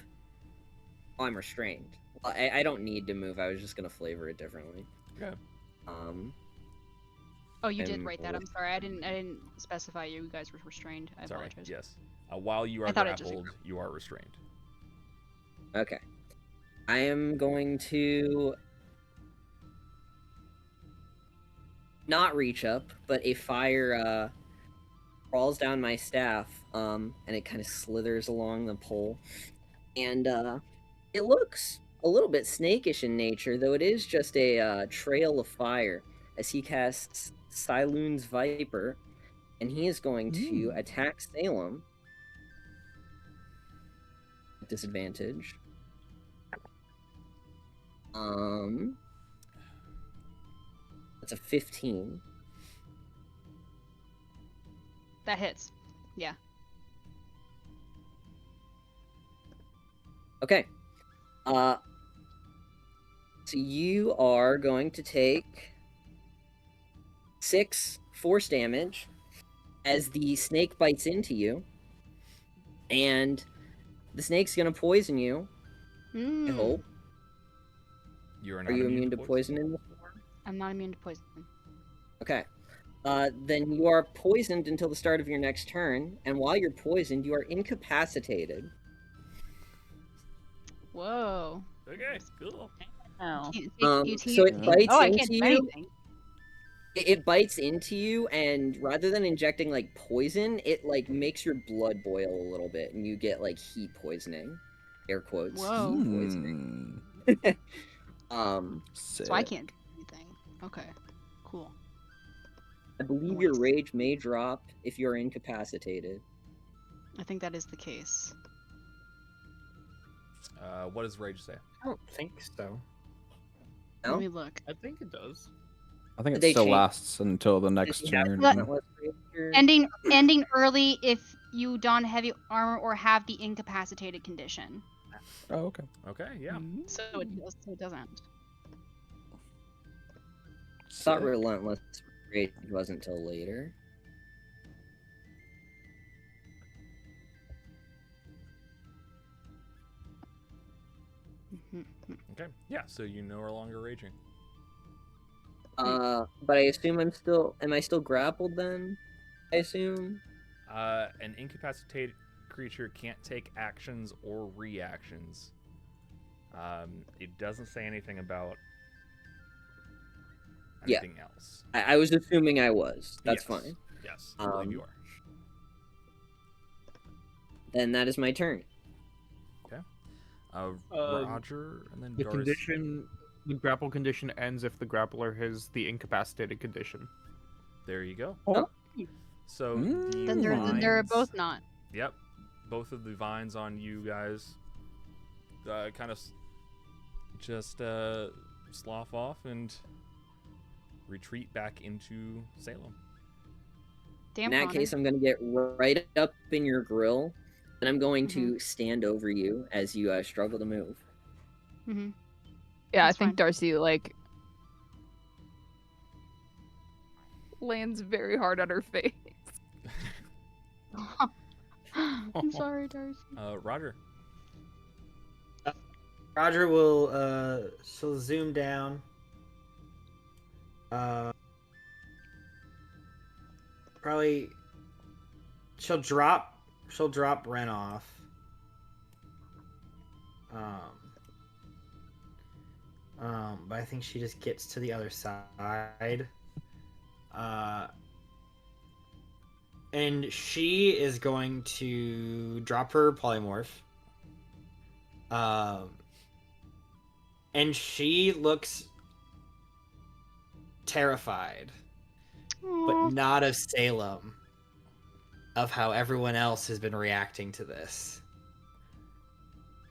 Oh, I'm restrained. I don't need to move. I was just gonna flavor it differently. Okay. Oh, you did I'm write that. I'm sorry. I didn't specify you guys were restrained. I Sorry. apologize. Yes. While you I are thought it just- grappled, you are restrained. Okay. I am going to not reach up, but a fire crawls down my staff, and it kind of slithers along the pole, and it looks a little bit snakish in nature, though it is just a trail of fire. As he casts Siloon's Viper, and he is going to attack Salem. Disadvantage. It's a 15. That hits. Yeah. Okay. So you are going to take 6 force damage as the snake bites into you, and the snake's gonna poison you. I hope. You're not Are you immune to poison in this form? I'm not immune to poison. Okay. Then you are poisoned until the start of your next turn, and while you're poisoned, you are incapacitated. Whoa. Okay, cool. Oh. So it bites I into can't do you. anything. It bites into you, and rather than injecting like poison, it like makes your blood boil a little bit, and you get like heat poisoning, air quotes. Whoa. Heat poisoning. So I can't do anything. Okay. Cool. I believe your rage may drop if you're incapacitated. I think that is the case. What does rage say? I don't think so. No? Let me look. I think it does. I think it They still change- lasts until the next Does it have turn. relentless rage or- Ending early if you don heavy armor or have the incapacitated condition. Oh, okay. Okay, yeah. So it doesn't. Thought relentless rage wasn't till later. Okay, yeah. So you no longer raging. But I assume am I still grappled then? I assume. An incapacitated creature can't take actions or reactions. It doesn't say anything about anything else. I was assuming I was. That's Yes. fine. Yes, I believe you are. Then that is my turn. Okay. Roger, and then The Darcy. the grapple condition ends if the grappler has the incapacitated condition. There you go. Oh. So Then the they're vines- both not. Yep, both of the vines on you guys kind of just slough off and retreat back into Salem. Damn. In that case, I'm going to get right up in your grill, and I'm going Mm-hmm. to stand over you as you struggle to move. Mm-hmm. Yeah, That's I think fine. Darcy like lands very hard on her face. I'm sorry, Darcy. Roger. Roger will she'll zoom down. Probably she'll drop Ren off. But I think she just gets to the other side. And she is going to drop her polymorph. And she looks terrified, but not of Salem, of how everyone else has been reacting to this.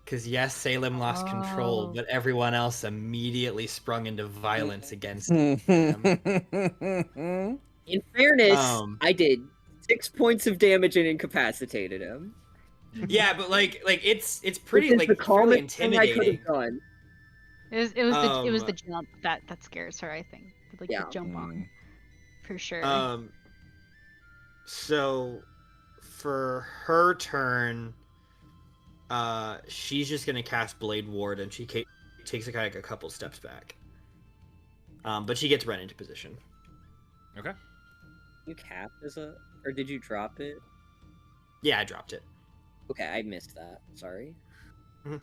Because yes, Salem lost control, but everyone else immediately sprung into violence against him. In fairness, I did 6 points of damage and incapacitated him. Yeah, but like it's pretty Which is like the fairly calmest thing I could intimidating. have done. It was the jump that scares her, I think. Like Yeah. the jump on. For sure. So for her turn, she's just gonna cast Blade Ward, and she takes like a couple steps back. But she gets run into position. Okay. You capped or did you drop it? Yeah, I dropped it. Okay, I missed that. Sorry. Mhm.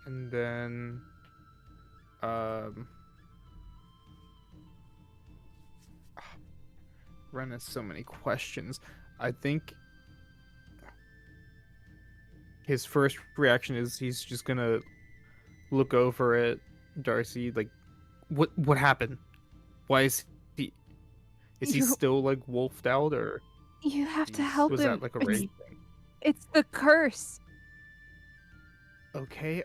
And then, Ren has so many questions. I think his first reaction is he's just gonna look over at Darcy, like, what happened? Why is he? Is he You- still like wolfed out, or You have to help was him. that like a It's- rage thing? It's the curse. Okay.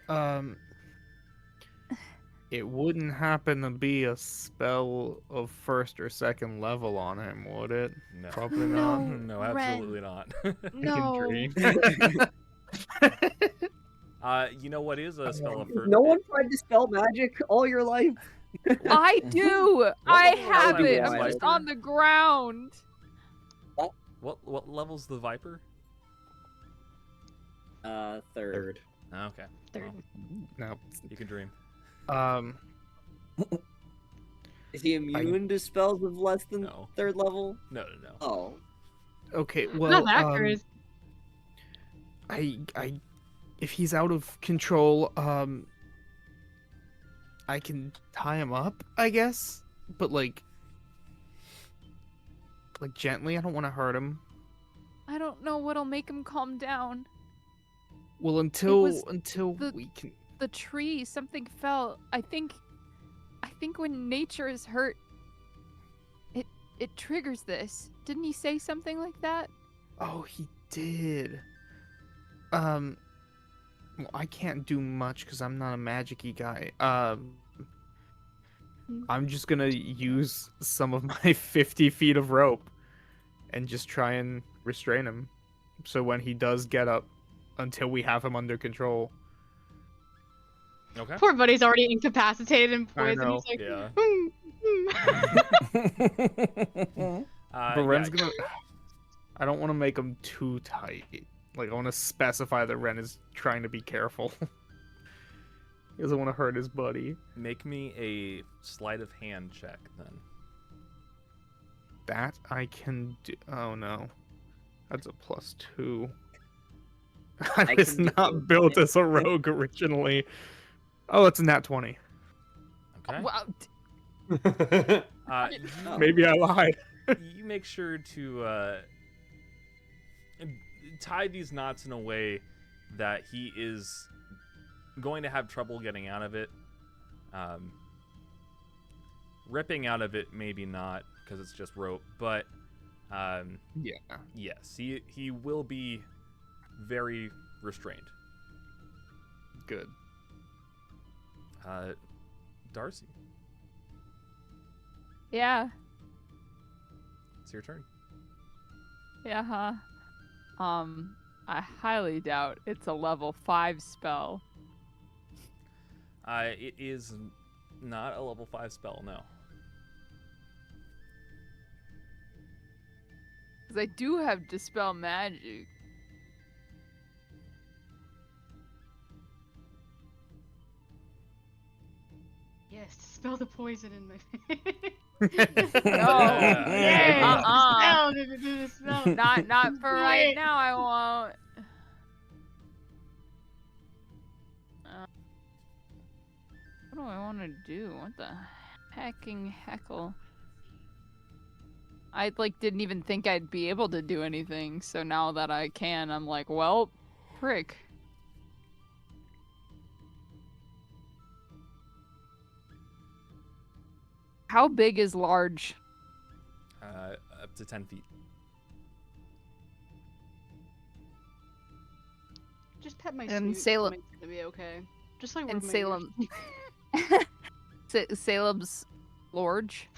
It wouldn't happen to be a spell of first or second level on him, would it? No. Probably No. not. No, absolutely not. No. You know what is a spell of first? No one tried to spell magic all your life. I do. I level is have that it. with I'm just Viper? on the ground. What level's the Viper? Third. Okay. Third. Well, No. you can dream. Is he immune to spells of less than No. third level? No. Oh. Okay, Not well, that crazy. if he's out of control, I can tie him up, I guess, but like gently. I don't want to hurt him. I don't know what'll make him calm down. Well, until was the- we can. The tree, something fell. I think when nature is hurt, it triggers this. Didn't he say something like that? Oh, he did. Well, I can't do much because I'm not a magic-y guy. I'm just gonna use some of my 50 feet of rope and just try and restrain him. So when he does get up, until we have him under control. Okay. Poor buddy's already incapacitated and I poisoned. know. He's like, Yeah. But Ren's gonna. I don't want to make him too tight. Like, I want to specify that Ren is trying to be careful. He doesn't want to hurt his buddy. Make me a sleight of hand check then. That I can do. Oh no, that's a +2. I was can do not built as a rogue originally. Oh, it's a nat 20. Okay. Wow. Maybe I lied. You make sure to tie these knots in a way that he is going to have trouble getting out of it. Ripping out of it, maybe not, because it's just rope, but Yeah. yes, he will be very restrained. Good. Darcy, Yeah. it's your turn. Yeah. Huh. I highly doubt it's a level 5 spell. It is not a level 5 spell, no. Because I do have Dispel Magic. yes, spell the poison in my face. No. Yes, Uh-uh. do the spell. Not for right Wait. now, I won't. What do I want to do? What the hecking heckle? I didn't even think I'd be able to do anything, so now that I can, I'm like, well, prick. How big is large? Up to 10 feet. Just pet my And snoot. Salem- It's gonna be okay. Just like And rub my Salem. ears. Salem's large.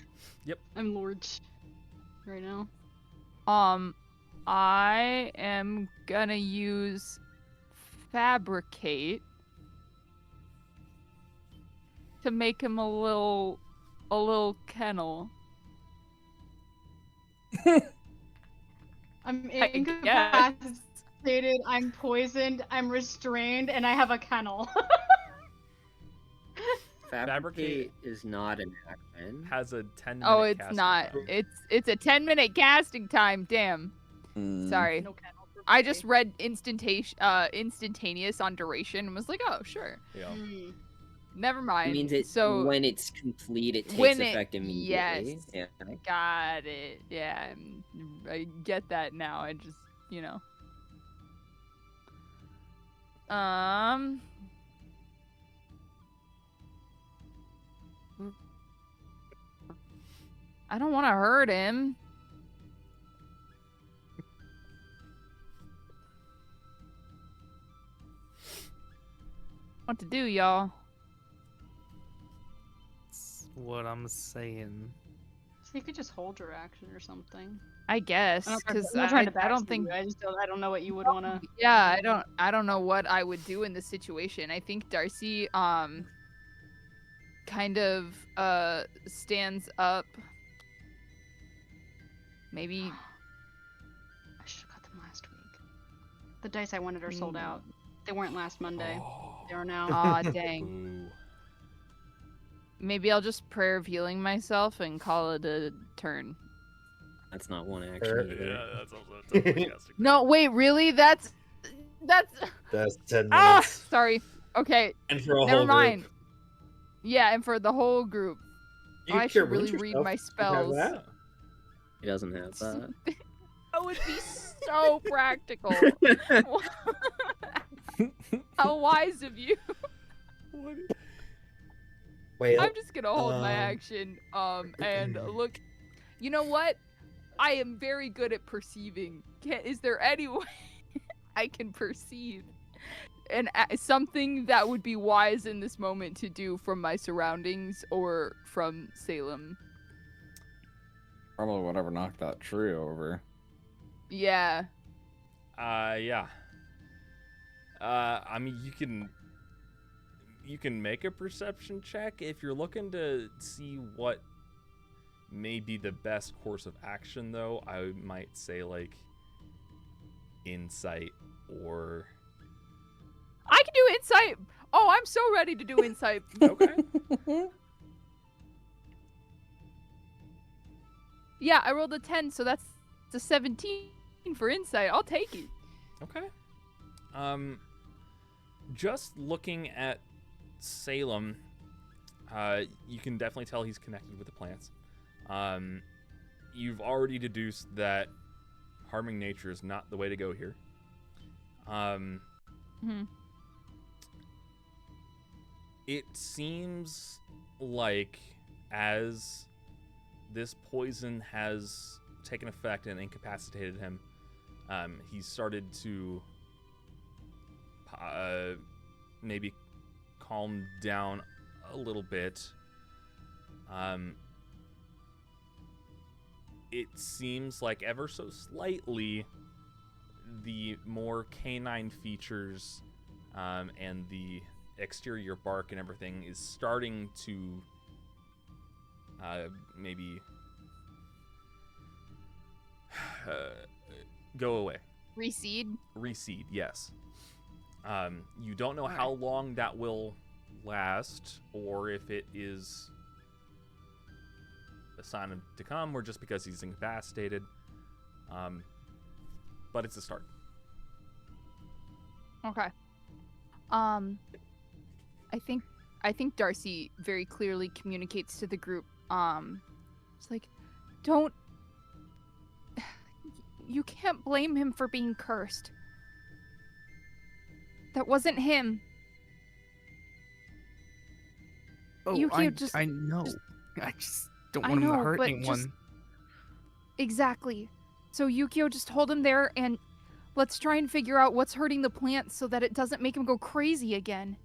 I'm Lord's right now. I am gonna use fabricate to make him a little kennel. I'm I incapacitated. I'm poisoned. I'm restrained, and I have a kennel. Fabricate is not an action. Has a 10 minute Oh, it's casting not. time. It's a 10-minute casting time. Damn. Sorry. No kennel for I me. just read instantaneous on duration and was like, oh, sure. Yeah. Mm. Never mind. It means it so when it's complete, it takes when it- effect immediately. yes. Yeah. got it. Yeah, I get that now. I just, I don't want to hurt him. What to do, y'all? what I'm saying. So you could just hold your action or something. I guess, I'm because not trying to I don't backstab think. you, I don't know what you would want to. Yeah, I don't know what I would do in this situation. I think Darcy kind of stands up. Maybe I should have got them last week. The dice I wanted are sold out. They weren't last Monday. They are now. aw dang. Boo. Maybe I'll just prayer of healing myself and call it a turn. That's not one action. Yeah, Either. that's also a sarcastic. No, wait, really? That's That's 10 ah minutes. sorry. Okay, And for a never whole mind. group. Yeah, and for the whole group. You I cure should really wounds read yourself. my You have spells. that. He doesn't have that. That would be so practical. How wise of you. Wait, I'm just gonna hold my Um, action and look. You know what? I am very good at perceiving. Is there any way I can perceive and something that would be wise in this moment to do from my surroundings or from Salem? Probably whatever knocked that tree over. Yeah. Yeah. I mean, you can make a perception check if you're looking to see what may be the best course of action. Though I might say like insight or. I can do insight. Oh, I'm so ready to do insight. Okay. Yeah, I rolled a 10, so that's a 17 for insight. I'll take it. Okay. Just looking at Salem, you can definitely tell he's connected with the plants. You've already deduced that harming nature is not the way to go here. It seems like as this poison has taken effect and incapacitated him, he's started to maybe calm down a little bit. It seems like ever so slightly the more canine features and the exterior bark and everything is starting to maybe go away. Recede? Recede, yes. You don't know how long that will last, or if it is a sign of to come, or just because he's incapacitated. But it's a start. Okay. I think Darcy very clearly communicates to the group. It's like, don't. You can't blame him for being cursed. That wasn't him. Oh, Yukio, I know. I just don't I want him to know, hurt but anyone. just- Exactly. So Yukio, just hold him there and let's try and figure out what's hurting the plants so that it doesn't make him go crazy again.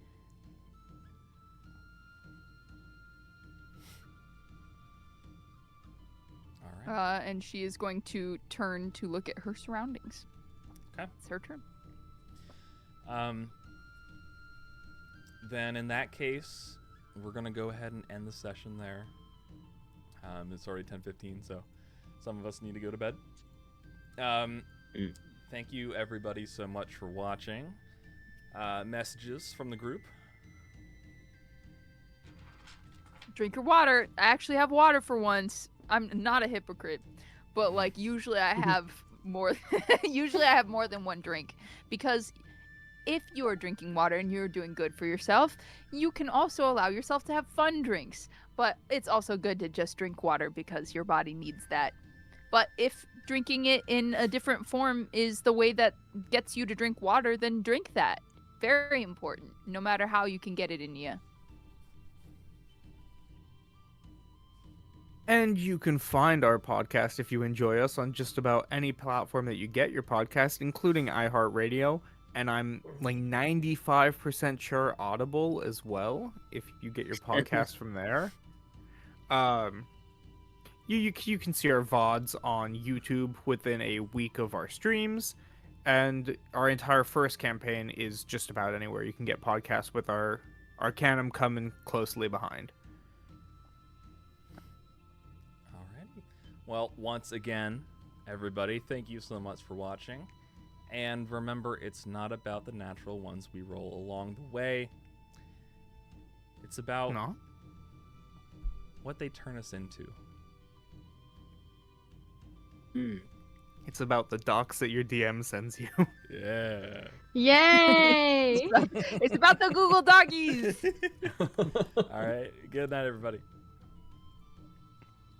All right. And she is going to turn to look at her surroundings. Okay. It's her turn. Then in that case, we're gonna go ahead and end the session there. It's already 10:15, so some of us need to go to bed. Thank you everybody so much for watching. Messages from the group. Drink your water. I actually have water for once. I'm not a hypocrite, but like usually I have more. Usually I have more than one drink, because if you are drinking water and you're doing good for yourself, you can also allow yourself to have fun drinks. But it's also good to just drink water because your body needs that. But if drinking it in a different form is the way that gets you to drink water, then drink that. Very important, no matter how you can get it in you. And you can find our podcast if you enjoy us on just about any platform that you get your podcast, including iHeartRadio. And I'm like 95% sure Audible as well, if you get your podcast from there. You can see our VODs on YouTube within a week of our streams, and our entire first campaign is just about anywhere you can get podcasts, with our Arcanum coming closely behind. Alrighty. Well, once again, everybody, thank you so much for watching. And remember, it's not about the natural ones we roll along the way. It's about what they turn us into. It's about the docs that your DM sends you. Yeah. Yay! It's about the Google Doggies. All right. Good night, everybody.